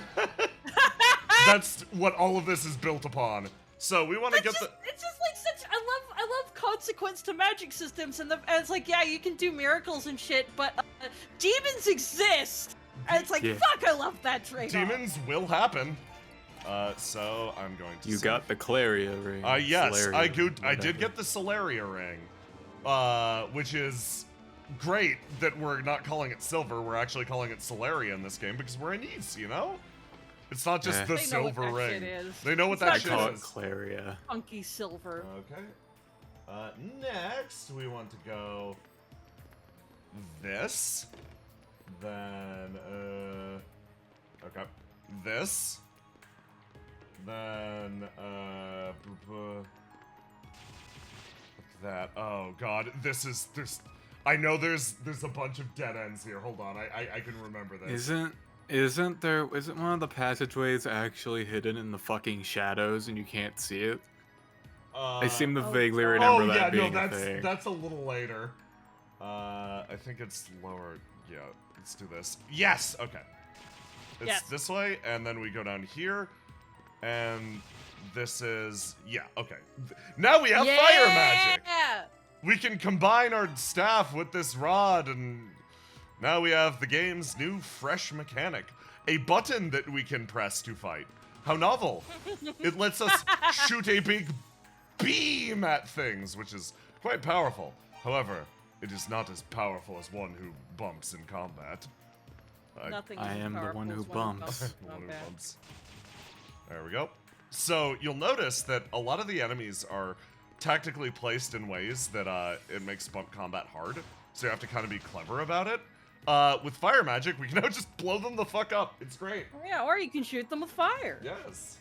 That's what all of this is built upon. So we want to get It's just like such. I love consequence to magic systems, and it's like, yeah, you can do miracles and shit, but demons exist. And it's like, Yeah. fuck, I love that trade-off. demons will happen. So I'm going to. You got the Claria ring. Yes, Solaria, I did whatever. get the Solaria ring, which is great that we're not calling it silver. We're actually calling it Solaria in this game because we're in Ys, you know. It's not just Yeah. the They know what silver that ring. shit is. They know what It's that not I shit call it is. Claria. Funky silver. Okay. Next, we want to go this. Then, okay. This. Then, look at that. Oh, God. There's, I know there's a bunch of dead ends here. Hold on. I can remember this. Isn't one of the passageways actually hidden in the fucking shadows and you can't see it? I seem to Oh, vaguely God. remember Oh, yeah, that being no, a thing. that's a little later. I think it's lower. Yeah, let's do this. Yes, okay. It's Yes. this way, and then we go down here, and this is, yeah, okay. Now we have fire magic! Yeah. We can combine our staff with this rod, and now we have the game's new fresh mechanic. A button that we can press to fight. How novel. It lets us shoot a big beam at things, which is quite powerful. However, it is not as powerful as one who bumps in combat. Nothing. I is am the powerful one who as bumps. One who Okay. bumps. There we go. So you'll notice that a lot of the enemies are tactically placed in ways that it makes bump combat hard. So you have to kind of be clever about it. With fire magic, we can now just blow them the fuck up. It's great. Yeah, or you can shoot them with fire. Yes.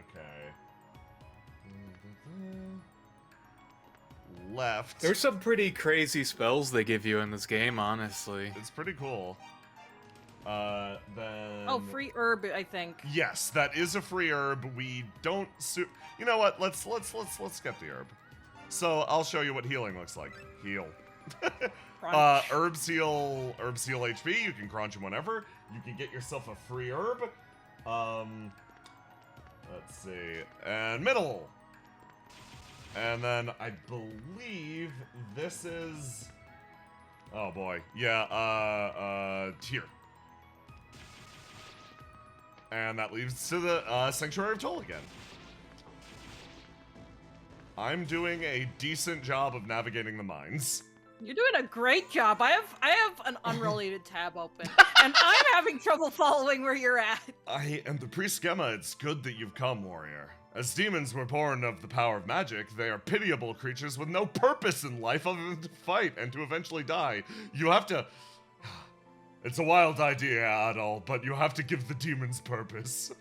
Okay. Left. There's some pretty crazy spells they give you in this game, honestly. It's pretty cool. Then. Oh, free herb, I think. Yes, that is a free herb. We don't You know what? Let's get the herb. So I'll show you what healing looks like. Heal. Crunch. Herbs heal HP. You can crunch them whenever. You can get yourself a free herb. Let's see. And middle. And then I believe this is Oh boy. Yeah, here. And that leads to the Sanctuary of Toll again. I'm doing a decent job of navigating the mines. You're doing a great job. I have an unrelated tab open, and I'm having trouble following where you're at. I am the priest Gemma. It's good that you've come, warrior. As demons were born of the power of magic, they are pitiable creatures with no purpose in life other than to fight and to eventually die. You have to... It's a wild idea, Adol, but you have to give the demons purpose.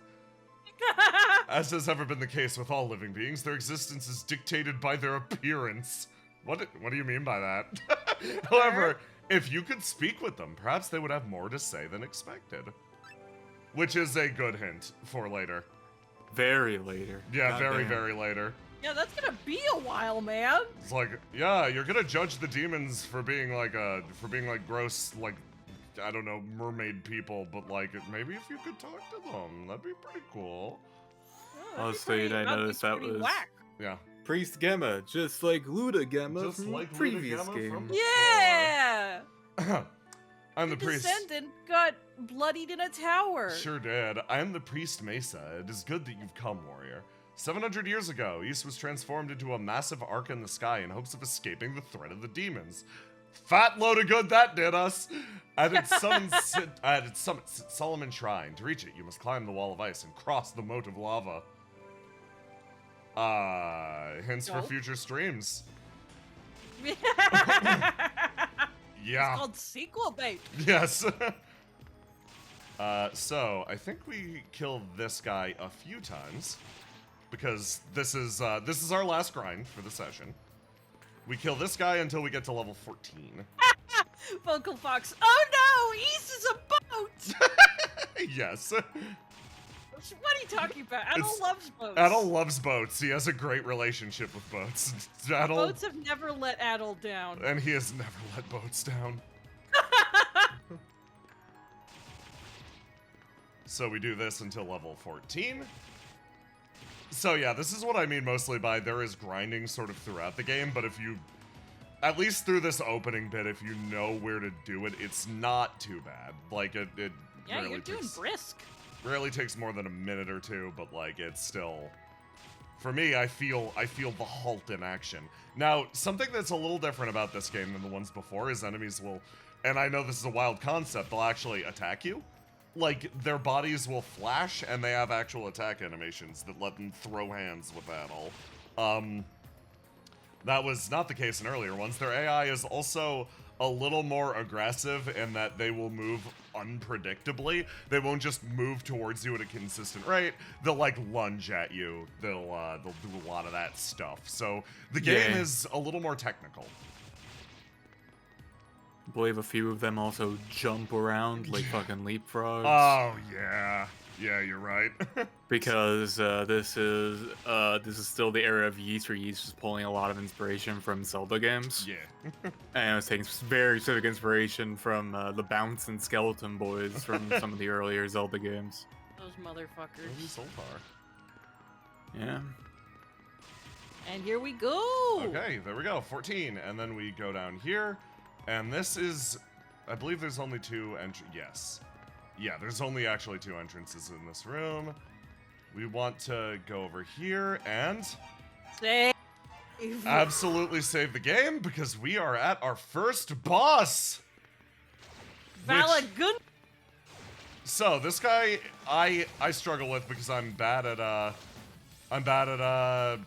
As has ever been the case with all living beings, their existence is dictated by their appearance. What do you mean by that? However, if you could speak with them, perhaps they would have more to say than expected. Which is a good hint for later. Very later. Yeah, God very, damn. very later. Yeah, that's gonna be a while, man. It's like, yeah, you're gonna judge the demons for being like gross, like, I don't know, mermaid people, but like, maybe if you could talk to them, that'd be pretty cool. Oh, Also, I noticed that was whack. Yeah. Priest Gemma, just like Luda Gemma Just from like Luda previous Gemma game. from- Yeah. I'm the The priest. descendant got bloodied in a tower. Sure did. I am the priest Mesa. It is good that you've come, warrior. 700 years ago, East was transformed into a massive arc in the sky in hopes of escaping the threat of the demons. Fat load of good that did us! At its summit, Solomon's Shrine. To reach it, you must climb the wall of ice and cross the moat of lava. Hints for Nope. future streams. It's Yeah. called sequel bait. Yes. So I think we kill this guy a few times because this is our last grind for the session. We kill this guy until we get to level 14. Vocal Fox. Oh no, East is a boat. Yes. What are you talking about? Adol It's- loves boats. Adol loves boats. He has a great relationship with boats. Adol, Boats have never let Adol down. and he has never let boats down. So we do this until level 14. So yeah, this is what I mean mostly by there is grinding sort of throughout the game, but if you, at least through this opening bit, if you know where to do it, it's not too bad. Like, it Yeah, rarely you're doing takes, brisk. rarely takes more than a minute or two, but like, it's still, for me, I feel the halt in action. Now, something that's a little different about this game than the ones before is enemies will, and I know this is a wild concept, they'll actually attack you. Like, their bodies will flash, and they have actual attack animations that let them throw hands with Adol. That was not the case in earlier ones. Their AI is also a little more aggressive in that they will move unpredictably. They won't just move towards you at a consistent rate. They'll, like, lunge at you. They'll do a lot of that stuff. So, the game Yeah. is a little more technical. I believe a few of them also jump around like fucking leapfrogs. Oh, yeah. Yeah, you're right. Because this is still the era of Yeast where Yeast is pulling a lot of inspiration from Zelda games. Yeah. And it's taking very specific inspiration from the Bounce and Skeleton Boys from some of the earlier Zelda games. Those motherfuckers. Zoltar. Yeah. And here we go. Okay, there we go, 14. And then we go down here, and this is, I believe there's only two yes. Yeah, there's only actually two entrances in this room. We want to go over here and Save. absolutely save the game because we are at our first boss. Valid good. So this guy, I struggle with because I'm bad at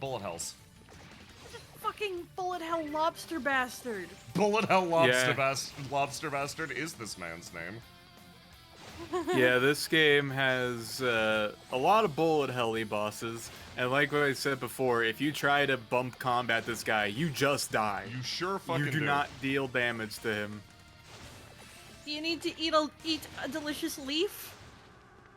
bullet hells. Fucking bullet hell lobster bastard. Bullet hell lobster, Yeah. lobster bastard is this man's name. Yeah, this game has a lot of bullet helly bosses, and like what I said before, if you try to bump combat this guy, you just die. You sure fucking You do not deal damage to him. Do you need to eat a delicious leaf?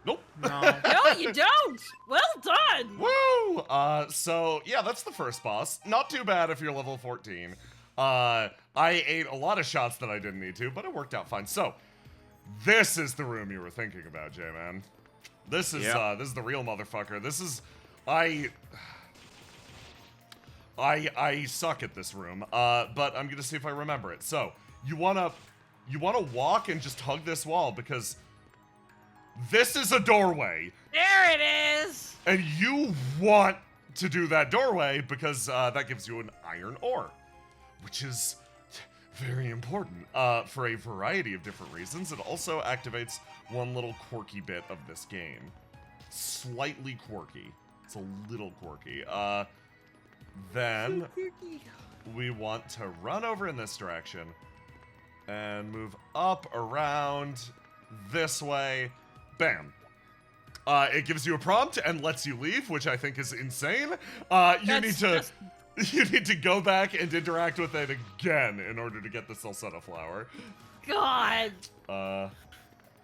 Nope. No. No, you don't. Well done. Woo! So yeah, that's the first boss. Not too bad if you're level 14. I ate a lot of shots that I didn't need to, but it worked out fine. So, this is the room you were thinking about, Jman. This is this is the real motherfucker. This is I suck at this room. But I'm gonna see if I remember it. So, you wanna walk and just hug this wall because this is a doorway. There it is! And you want to do that doorway because that gives you an iron ore, which is very important for a variety of different reasons. It also activates one little quirky bit of this game. Slightly quirky. It's a little quirky. Then we want to run over in this direction and move up around this way. Bam. It gives you a prompt and lets you leave, which I think is insane. You need to go back and interact with it again in order to get the Salsetta flower. God.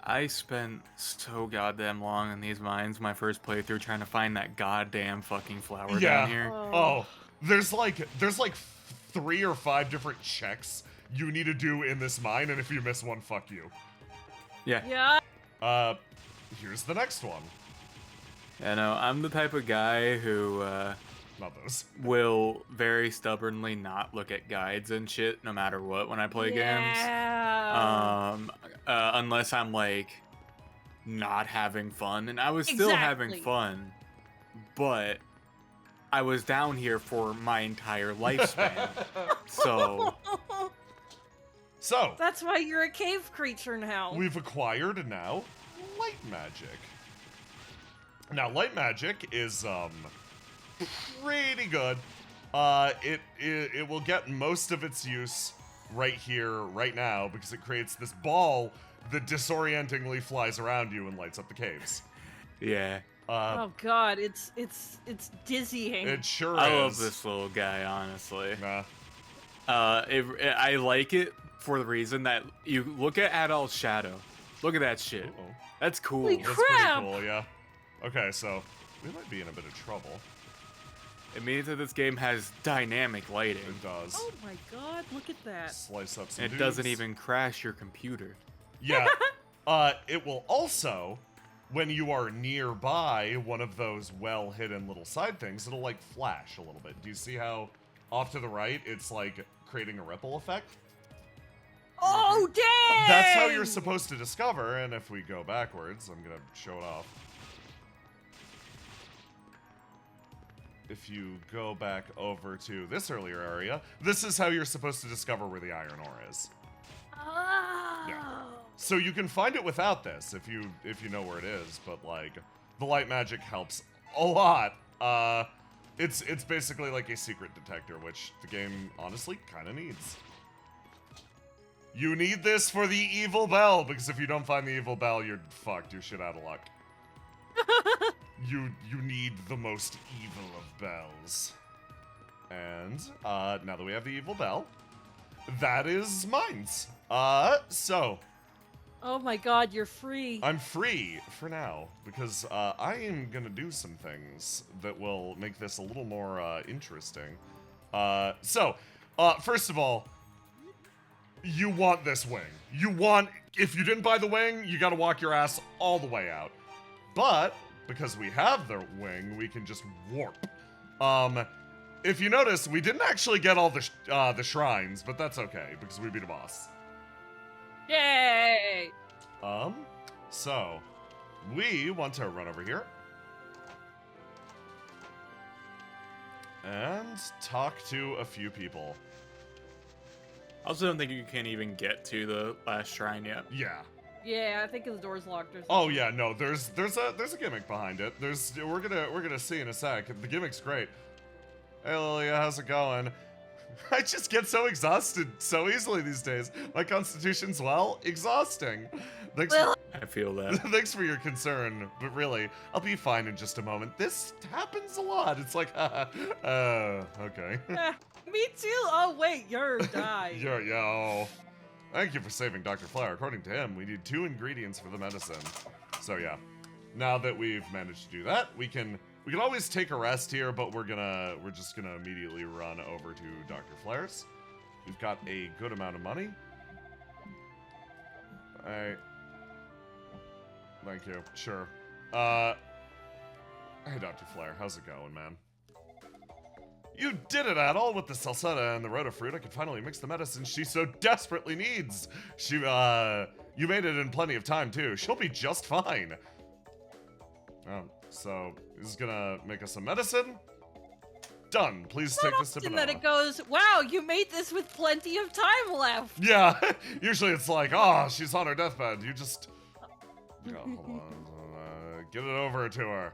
I spent so goddamn long in these mines my first playthrough trying to find that goddamn fucking flower down here. Oh, there's like 3 or 5 different checks you need to do in this mine, and if you miss one, fuck you. Yeah. Yeah. Here's the next one. Yeah, no, I'm the type of guy who Not those. will very stubbornly not look at guides and shit no matter what when I play games. Unless I'm like not having fun, and I was still having Exactly. fun, but I was down here for my entire lifespan. So That's why you're a cave creature now. we've acquired now light magic. Now light magic is pretty good. It will get most of its use right here, right now, because it creates this ball that disorientingly flies around you and lights up the caves. Yeah. Oh God, it's dizzying. It sure I is. love this little guy, honestly. Nah. I like it for the reason that you look at Adol's shadow. Look at that shit. Uh-oh. That's cool. Holy That's crap! pretty cool, yeah. Okay, so we might be in a bit of trouble. It means that this game has dynamic lighting. It does. Oh my God, look at that. Slice up some And it doesn't dudes. even crash your computer. Yeah. It will also, when you are nearby one of those well-hidden little side things, it'll like flash a little bit. Do you see how off to the right it's like creating a ripple effect? Oh dang! That's how you're supposed to discover, and if we go backwards, I'm gonna show it off. If you go back over to this earlier area, this is how you're supposed to discover where the iron ore is. Oh. Yeah. So you can find it without this if you know where it is, but like the light magic helps a lot. It's basically like a secret detector, which the game honestly kind of needs. You need this for the evil bell, because if you don't find the evil bell, you're fucked. You're shit out of luck. You need the most evil of bells. And now that we have the evil bell, that is mines. So Oh my God, you're free. I'm free for now because I am gonna do some things that will make this a little more interesting. First of all, you want this wing. If you didn't buy the wing, you gotta walk your ass all the way out. But because we have the wing, we can just warp. If you notice, we didn't actually get all the shrines, but that's okay because we beat a boss. Yay! So we want to run over here and talk to a few people. I also don't think you can even get to the last shrine yet. Yeah. Yeah, I think the door's locked or something. Oh yeah, no, there's a gimmick behind it. We're gonna see in a sec. The gimmick's great. Hey Lilia, how's it going? I just get so exhausted so easily these days. My constitution's exhausting. Thanks. I feel that. Thanks for your concern, but really, I'll be fine in just a moment. This happens a lot. It's like, okay. Me too. Oh wait, you're dying. Oh. Thank you for saving Dr. Flower. According to him, we need 2 ingredients for the medicine. So yeah, now that we've managed to do that, we can always take a rest here, but we're just gonna immediately run over to Dr. Flair's. We've got a good amount of money. Thank you. Sure. Hey Dr. Flair, how's it going, man? You did it, Adol, with the salsetta and the rotafruit. I can finally mix the medicine she so desperately needs. You made it in plenty of time, too. She'll be just fine. So, he's gonna make us some medicine. Done. Please take this to Banana. That it goes, wow, you made this with plenty of time left. Yeah, usually it's like, oh, she's on her deathbed. You just... hold on. Get it over to her.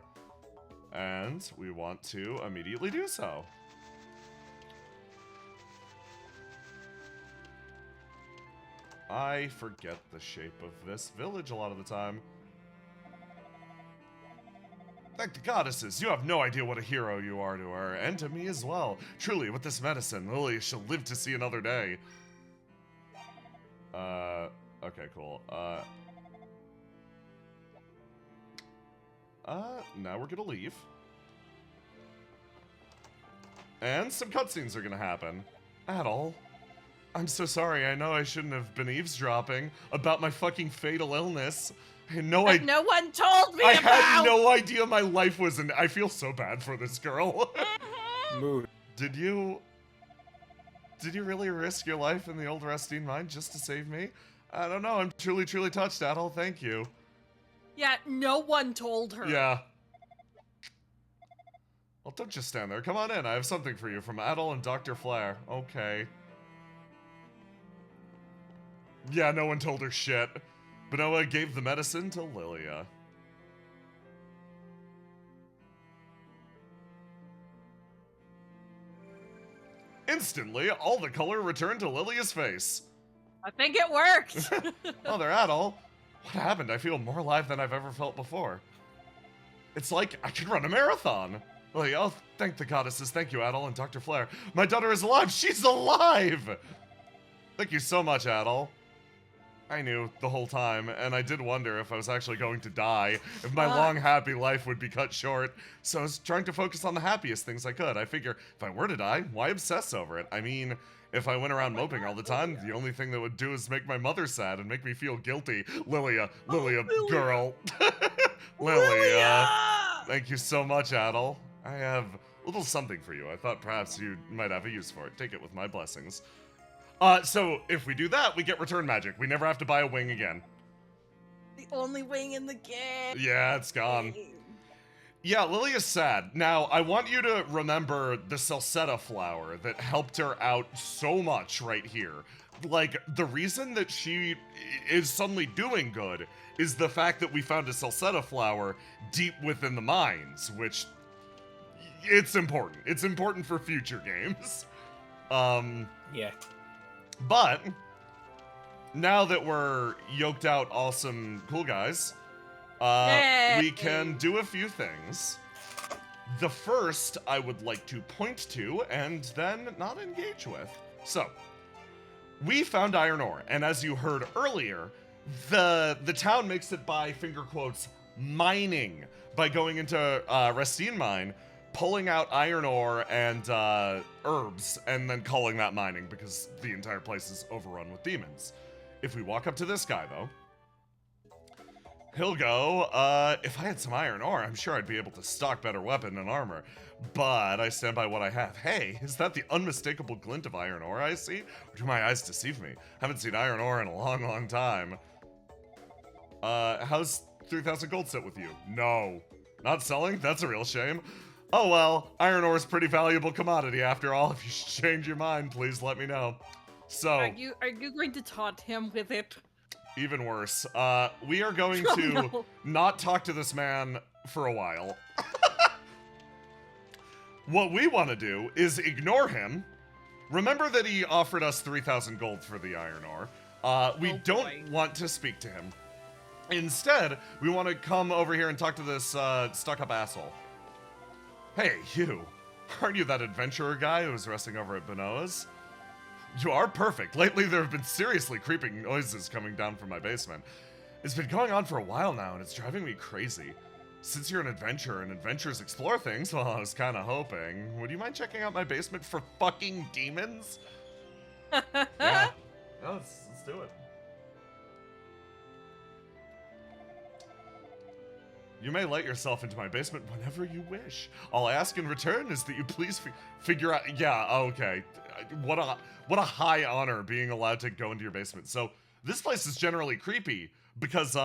And we want to immediately do so. I forget the shape of this village a lot of the time. Thank the goddesses, you have no idea what a hero you are to her, and to me as well. Truly, with this medicine, Lily shall live to see another day. Okay, cool. Now we're gonna leave. And some cutscenes are gonna happen. Adol, I'm so sorry, I know I shouldn't have been eavesdropping about my fucking fatal illness. I had no idea. No one told me I about. had no idea my life was in. I feel so bad for this girl. Mood. Did you really risk your life in the old Restine mine just to save me? I don't know. I'm truly, truly touched, Adol. Thank you. Yeah, no one told her. Yeah. Well, don't just stand there. Come on in. I have something for you from Adol and Dr. Flair. Okay. Yeah, no one told her shit. Benoa gave the medicine to Lilia. Instantly, all the color returned to Lilia's face. I think it worked. Oh, they're Adol. What happened? I feel more alive than I've ever felt before. It's like I could run a marathon. Lilia, oh, thank the goddesses. Thank you, Adol and Dr. Flair. My daughter is alive. She's alive! Thank you so much, Adol. I knew the whole time, and I did wonder if I was actually going to die, if my long, happy life would be cut short. So I was trying to focus on the happiest things I could. I figure, if I were to die, why obsess over it? I mean, if I went around moping all the time, the only thing that would do is make my mother sad and make me feel guilty. Lilia, girl. Lilia. Thank you so much, Adol. I have a little something for you. I thought perhaps you might have a use for it. Take it with my blessings. So if we do that, we get return magic. We never have to buy a wing again. The only wing in the game. Yeah, it's gone. Yeah, Lily is sad. Now, I want you to remember the salsetta flower that helped her out so much right here. Like, the reason that she is suddenly doing good is the fact that we found a salsetta flower deep within the mines, which, it's important. It's important for future games. Yeah. But, now that we're yoked out awesome cool guys, we can do a few things. The first I would like to point to and then not engage with. So, we found iron ore, and as you heard earlier, the town makes it by, finger quotes, mining, by going into Restine Mine, pulling out iron ore and herbs, and then calling that mining, because the entire place is overrun with demons. If we walk up to this guy, though, he'll go, if I had some iron ore, I'm sure I'd be able to stock better weapon and armor. But I stand by what I have. Hey, is that the unmistakable glint of iron ore I see? Or do my eyes deceive me? Haven't seen iron ore in a long, long time. How's 3,000 gold sit with you? No. Not selling? That's a real shame. Oh well, iron ore is pretty valuable commodity after all. If you change your mind, please let me know. So, Are you going to taunt him with it? Even worse. We are going to not talk to this man for a while. What we want to do is ignore him. Remember that he offered us 3,000 gold for the iron ore. We don't want to speak to him. Instead, we want to come over here and talk to this stuck-up asshole. Hey, you. Aren't you that adventurer guy who was resting over at Benoa's? You are perfect. Lately, there have been seriously creeping noises coming down from my basement. It's been going on for a while now, and it's driving me crazy. Since you're an adventurer and adventurers explore things, well, I was kind of hoping. Would you mind checking out my basement for fucking demons? Yeah. No, let's do it. You may let yourself into my basement whenever you wish. All I ask in return is that you please figure out. Yeah, okay. What a high honor being allowed to go into your basement. So this place is generally creepy because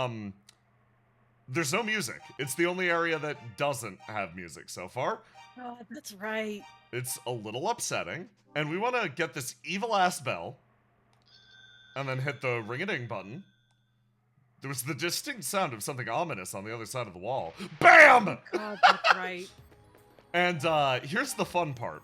there's no music. It's the only area that doesn't have music so far. Oh, that's right. It's a little upsetting, and we want to get this evil ass bell, and then hit the ring-a-ding button. There was the distinct sound of something ominous on the other side of the wall. BAM! Oh, God, that's right. And here's the fun part.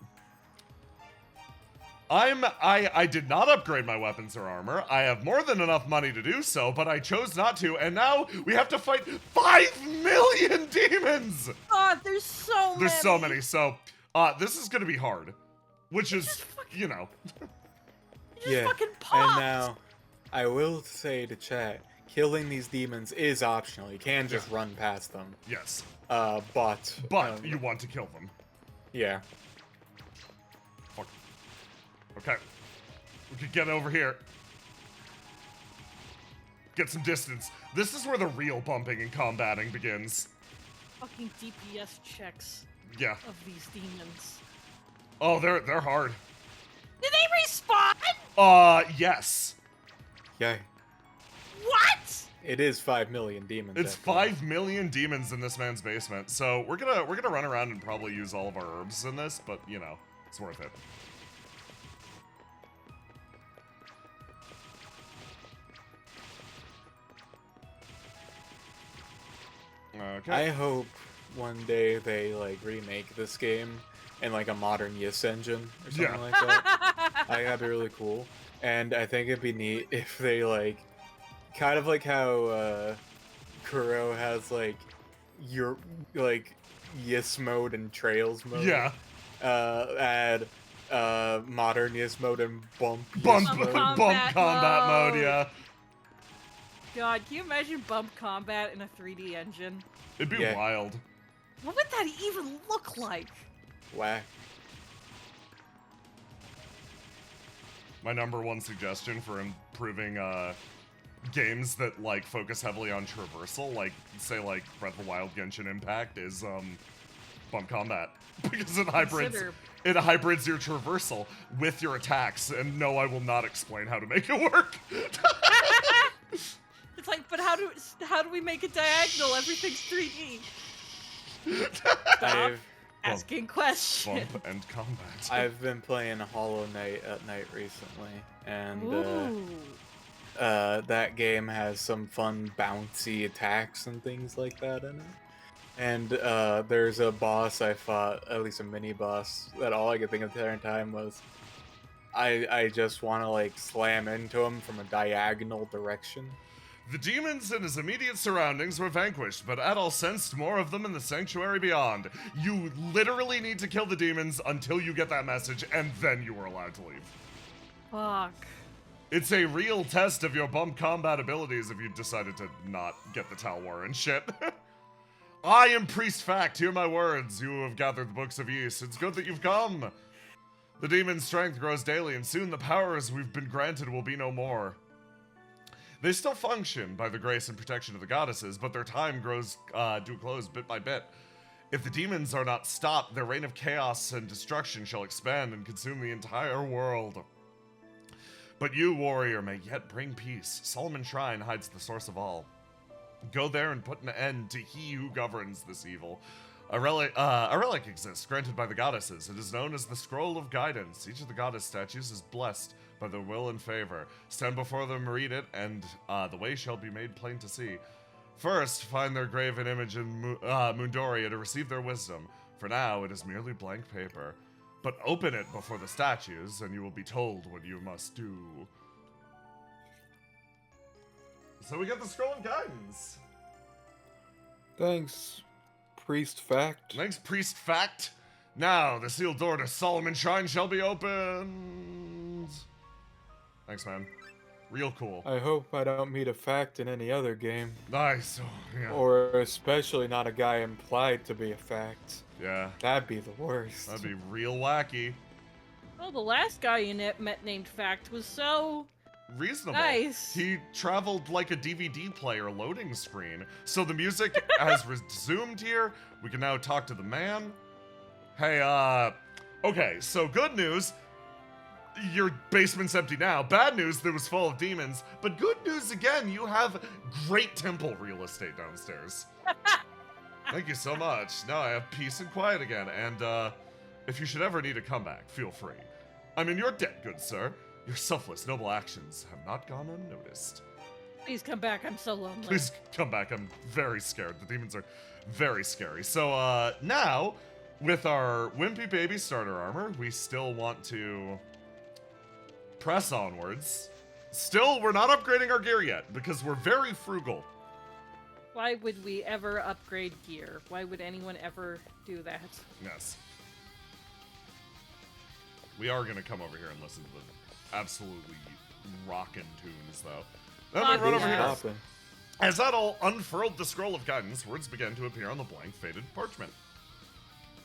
I did not upgrade my weapons or armor. I have more than enough money to do so, but I chose not to, and now we have to fight 5 million demons! God, there's so many. There's so many, so this is gonna be hard. Which is, you know. Just fucking popped. And now, I will say to chat, killing these demons is optional. You can just run past them. Yes. But you want to kill them. Yeah. Fuck. Okay. We could get over here. Get some distance. This is where the real bumping and combating begins. Fucking DPS checks. Yeah. Of these demons. Oh, they're hard. Did they respawn? Yes. Yeah. What? It is 5 million demons. It's 5 million demons in this man's basement. So we're gonna run around and probably use all of our herbs in this, but you know, it's worth it. Okay. I hope one day they like remake this game in like a modern Yes engine or something like that. I think that'd be really cool. And I think it'd be neat if they like kind of like how Kuro has like your like Yes mode and Trails mode. Yeah. Add modern Yes mode and bump Combat combat mode, mode. yeah. God, can you imagine bump combat in a 3D engine? It'd be wild. What would that even look like? Whack. My #1 suggestion for improving games that like focus heavily on traversal, like say like Breath of the Wild, Genshin Impact, is bump combat because it hybrids your traversal with your attacks. And no, I will not explain how to make it work. It's like, but how do we make it diagonal? Everything's 3D. Stop asking questions. Bump and combat. I've been playing Hollow Knight at night recently, and that game has some fun bouncy attacks and things like that in it. And there's a boss I fought, at least a mini boss, that all I could think of the entire time was I just want to like slam into him from a diagonal direction. The demons in his immediate surroundings were vanquished, but Adol sensed more of them in the sanctuary beyond. You literally need to kill the demons until you get that message, and then you are allowed to leave. Fuck. It's a real test of your bump combat abilities if you decided to not get the Talwar and shit. I am Priest Fact, hear my words, you who have gathered the books of Ys. It's good that you've come. The demon's strength grows daily, and soon the powers we've been granted will be no more. They still function by the grace and protection of the goddesses, but their time grows to a close bit by bit. If the demons are not stopped, their reign of chaos and destruction shall expand and consume the entire world. But you, warrior, may yet bring peace. Solomon Shrine hides the source of all. Go there and put an end to he who governs this evil. A relic exists, granted by the goddesses. It is known as the Scroll of Guidance. Each of the goddess statues is blessed by their will and favor. Stand before them, read it, and the way shall be made plain to see. First, find their graven image in Mundoria to receive their wisdom. For now, it is merely blank paper. But open it before the statues, and you will be told what you must do. So we got the Scroll of Guidance. Thanks, Priest Fact. Thanks, Priest Fact. Now, the sealed door to Solomon Shrine shall be opened. Thanks, man. Real cool. I hope I don't meet a fact in any other game. Nice. Oh, yeah. Or especially not a guy implied to be a fact. Yeah. That'd be the worst. That'd be real wacky. Well, the last guy you met named Fact was so reasonable. Nice. He traveled like a DVD player loading screen. So the music has resumed here. We can now talk to the man. Hey, okay, so good news. Your basement's empty now. Bad news, it was full of demons. But good news again, you have great temple real estate downstairs. Thank you so much. Now I have peace and quiet again. And, if you should ever need a comeback, feel free. I mean, you're dead, good sir. Your selfless, noble actions have not gone unnoticed. Please come back. I'm so lonely. Please come back. I'm very scared. The demons are very scary. So, now, with our wimpy baby starter armor, we still want to press onwards. Still, we're not upgrading our gear yet, because we're very frugal. Why would we ever upgrade gear? Why would anyone ever do that? Yes. We are going to come over here and listen to the absolutely rockin' tunes, though. Then we run over here. As Adol unfurled the scroll of guidance, words began to appear on the blank, faded parchment.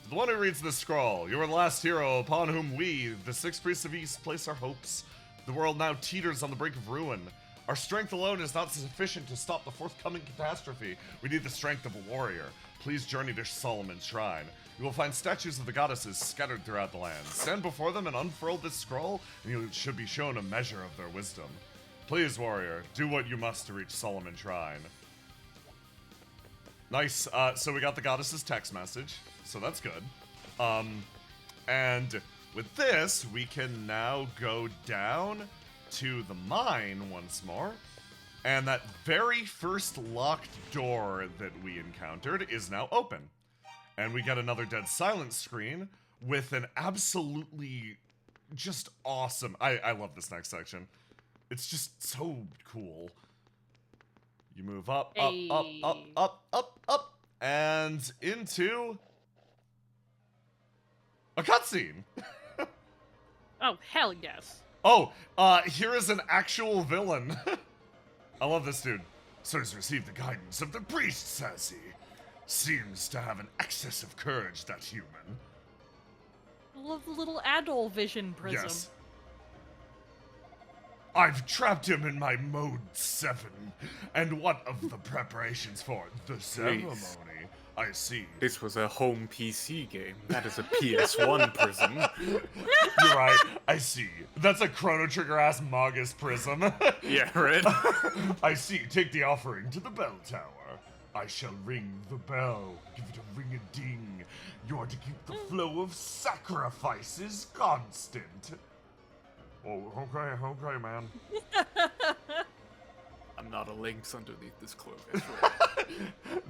To the one who reads this scroll, you are the last hero upon whom we, the six priests of East, place our hopes. The world now teeters on the brink of ruin. Our strength alone is not sufficient to stop the forthcoming catastrophe. We need the strength of a warrior. Please journey to Solomon's Shrine. You will find statues of the goddesses scattered throughout the land. Stand before them and unfurl this scroll, and you should be shown a measure of their wisdom. Please, warrior, do what you must to reach Solomon's Shrine. Nice. So we got the goddess's text message, so that's good. And with this, we can now go down to the mine once more. And that very first locked door that we encountered is now open. And we get another dead silence screen with an absolutely just awesome... I love this next section. It's just so cool. You move up, up, and into a cutscene. Oh, hell yes. Oh, here is an actual villain. I love this dude. Sir's received the guidance of the priest, says he. Seems to have an excess of courage, that human. I love the little Adol vision prism. Yes. I've trapped him in my Mode 7. And what of the preparations for the ceremony? I see. This was a home PC game. That is a PS1 prism. You're right. I see. That's a Chrono Trigger-ass Magus prism. Yeah, right? I see. Take the offering to the bell tower. I shall ring the bell. Give it a ring-a-ding. You are to keep the flow of sacrifices constant. Oh, okay, man. I'm not a lynx underneath this cloak.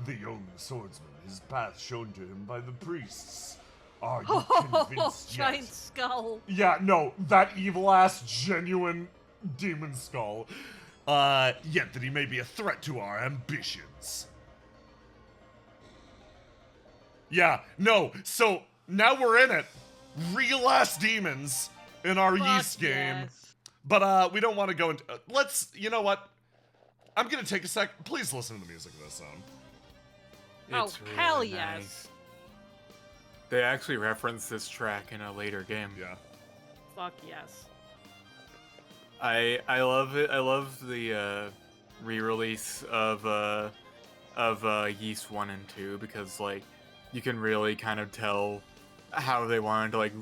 The young swordsman, his path shown to him by the priests. Are you convinced yet? Giant skull. Yeah, no, that evil-ass, genuine demon skull. Yet that he may be a threat to our ambitions. Yeah, no, so now we're in it. Real-ass demons in our Yeast game. Yes. But, we don't want to go into... you know what? I'm gonna take a sec. Please listen to the music of this song. Oh, hell yes. Nice. They actually reference this track in a later game. Yeah. Fuck yes. I love it. I love the re-release of Yeast 1 and 2 because like you can really kind of tell how they wanted to like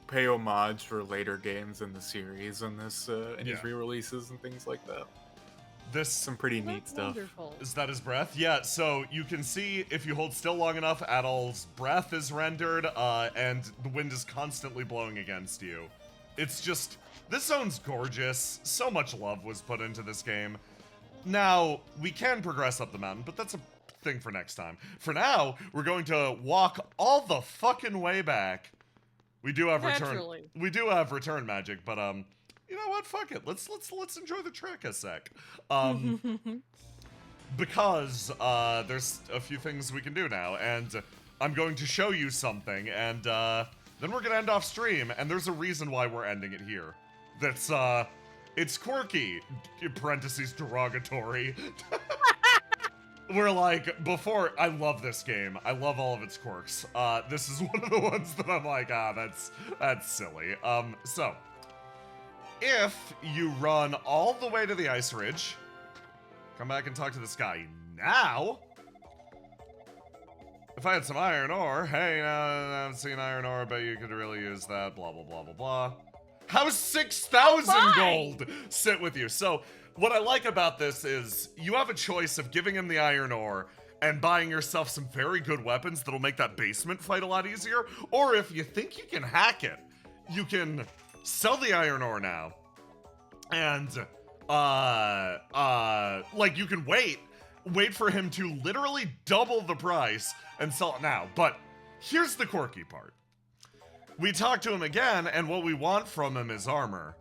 pay homage for later games in the series in this in these re-releases and things like that. Some pretty neat stuff. Wonderful. Is that his breath? Yeah, so you can see if you hold still long enough, Adol's breath is rendered, and the wind is constantly blowing against you. It's just, this zone's gorgeous. So much love was put into this game. Now, we can progress up the mountain, but that's a thing for next time. For now, we're going to walk all the fucking way back. We do have return magic, but you know what? Fuck it. Let's enjoy the trek a sec. Because there's a few things we can do now, and I'm going to show you something, and then we're gonna end off stream, and there's a reason why we're ending it here. That's it's quirky, parentheses derogatory. We're like, before, I love this game. I love all of its quirks. This is one of the ones that I'm like, that's silly. So, if you run all the way to the ice ridge, come back and talk to this guy now. If I had some iron ore, hey, I haven't seen iron ore, but you could really use that, blah, blah, blah, blah, blah. How's 6,000 gold sit with you? So, what I like about this is you have a choice of giving him the iron ore and buying yourself some very good weapons that'll make that basement fight a lot easier, or if you think you can hack it, you can sell the iron ore now, and, like, you can wait for him to literally double the price and sell it now. But here's the quirky part. We talk to him again, and what we want from him is armor.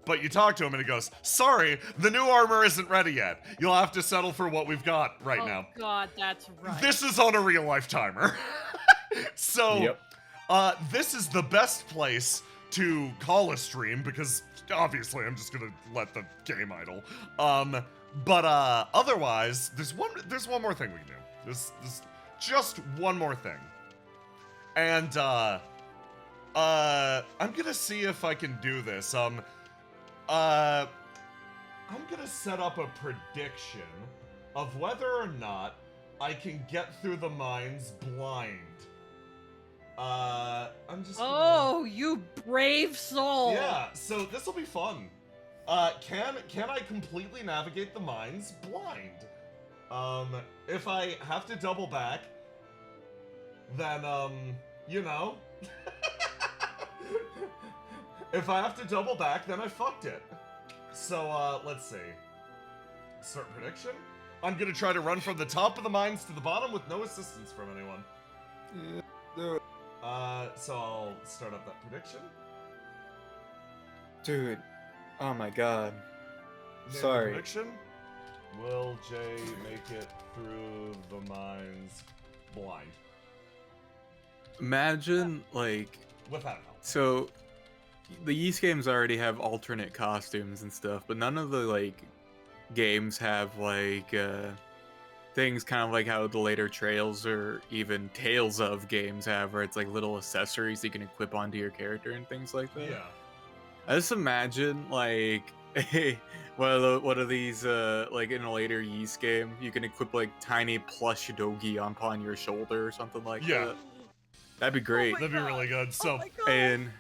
But you talk to him and he goes, sorry, the new armor isn't ready yet. You'll have to settle for what we've got right now. Oh god, that's right. This is on a real life timer. So, this is the best place to call a stream, because obviously I'm just gonna let the game idle. But otherwise, there's one more thing we can do. There's just one more thing. And I'm gonna see if I can do this. I'm gonna set up a prediction of whether or not I can get through the mines blind. I'm just gonna... Oh, you brave soul. Yeah, so this will be fun. Can I completely navigate the mines blind? If I have to double back, then, you know. If I have to double back, then I fucked it. So, let's see. Start prediction. I'm gonna try to run from the top of the mines to the bottom with no assistance from anyone. Yeah, do it. So I'll start up that prediction. Dude, oh my god. Name the Sorry. Prediction. Will Jay make it through the mines blind? Imagine, like, Without help. so the Yeast games already have alternate costumes and stuff, but none of the, like, games have, like, things kind of like how the later Trails or even Tales of games have, where it's like little accessories you can equip onto your character and things like that. Yeah. I just imagine, like, one of these, like, in a later Yeast game, you can equip, like, tiny plush Dogi upon your shoulder or something like that. That'd be great. That'd be really good. So, And...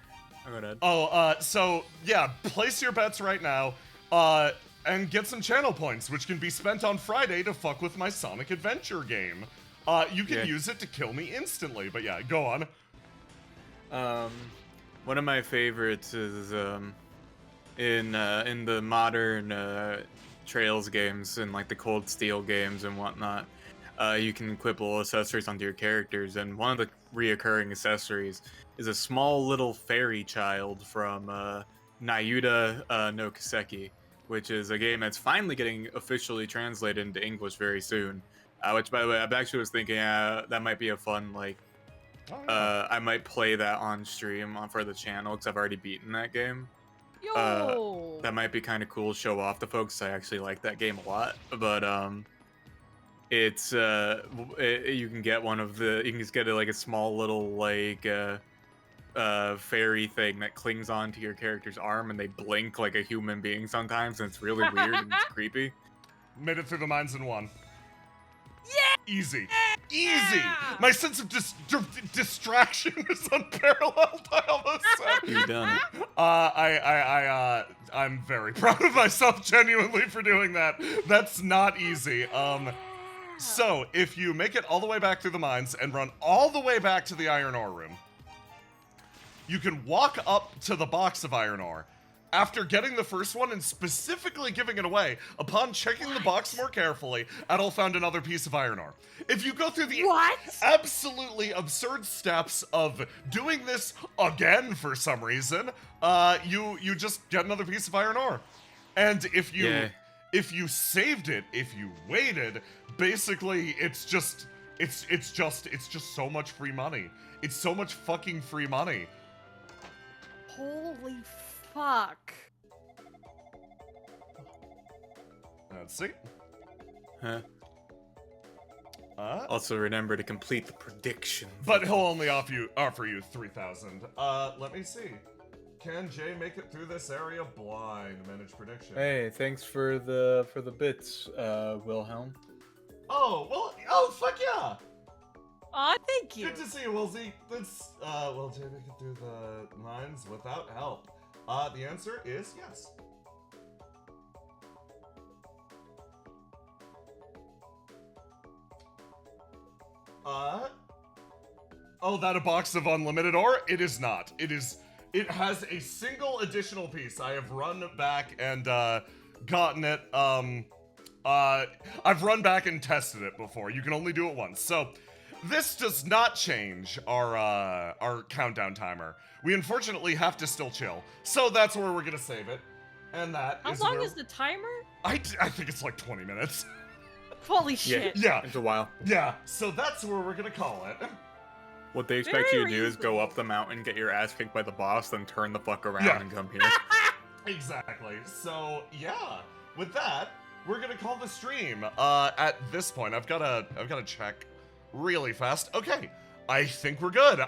oh, go ahead. So, yeah, place your bets right now, and get some channel points, which can be spent on Friday to fuck with my Sonic Adventure game. You can use it to kill me instantly, but yeah, go on. One of my favorites is, in the modern, Trails games and, like, the Cold Steel games and whatnot, you can equip little accessories onto your characters, and one of the reoccurring accessories is a small little fairy child from, Nayuta no Kiseki, which is a game that's finally getting officially translated into English very soon. Which, by the way, I actually was thinking that might be a fun, like, I might play that on stream for the channel, because I've already beaten that game. Yo! That might be kind of cool to show off to folks. I actually like that game a lot, but it's you can get you can just get like a small little, like, fairy thing that clings onto your character's arm, and they blink like a human being sometimes, and it's really weird and it's creepy. Made it through the mines in one. Yeah! Easy. Easy! My sense of distraction is unparalleled, I almost said. You've done it. I'm very proud of myself, genuinely, for doing that. That's not easy. So, if you make it all the way back through the mines and run all the way back to the iron ore room, you can walk up to the box of iron ore. After getting the first one and specifically giving it away, upon checking the box more carefully, Adol found another piece of iron ore. If you go through the absolutely absurd steps of doing this again for some reason, you just get another piece of iron ore. And if you saved it, if you waited, basically it's just so much free money. It's so much fucking free money. Holy fuck. Let's see. Huh? Also remember to complete the prediction. But he'll only offer you 3,000. Let me see. Can Jay make it through this area blind? Manage prediction. Hey, thanks for the bits, Wilhelm. Oh, well, oh, fuck yeah! Aw, thank you. Good to see you, Wilsey. Let's, will Jay make it through the lines without help? The answer is yes. Oh, that a box of unlimited ore? It is not. It has a single additional piece. I have run back and, gotten it, I've run back and tested it before. You can only do it once. So, this does not change our countdown timer. We unfortunately have to still chill. So that's where we're gonna save it. And that How is long where... is the timer? I think it's like 20 minutes. Holy shit. Yeah. It's a while. Yeah, so that's where we're gonna call it. What they expect you to Very do is go up reasonable. the mountain, get your ass kicked by the boss, then turn the fuck around Yeah. and come here. Exactly. So, yeah. With that, we're gonna call the stream. At this point, I've gotta check really fast. Okay, I think we're good.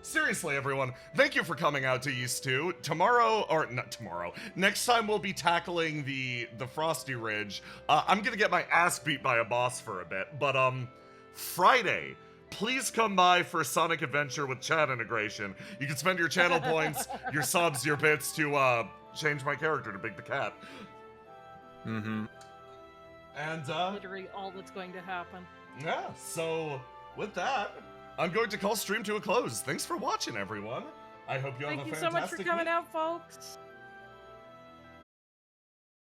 Seriously, everyone, thank you for coming out to East 2. Tomorrow, or not tomorrow, next time we'll be tackling the Frosty Ridge. I'm gonna get my ass beat by a boss for a bit, but, Friday, please come by for Sonic Adventure with chat integration. You can spend your channel points, your subs, your bits to, change my character to Big the Cat. Mm-hmm. And, Literally all that's going to happen. yeah, so with that, I'm going to call stream to a close. Thanks for watching, everyone. I hope you have Thank a you fantastic so much for coming week. out, folks.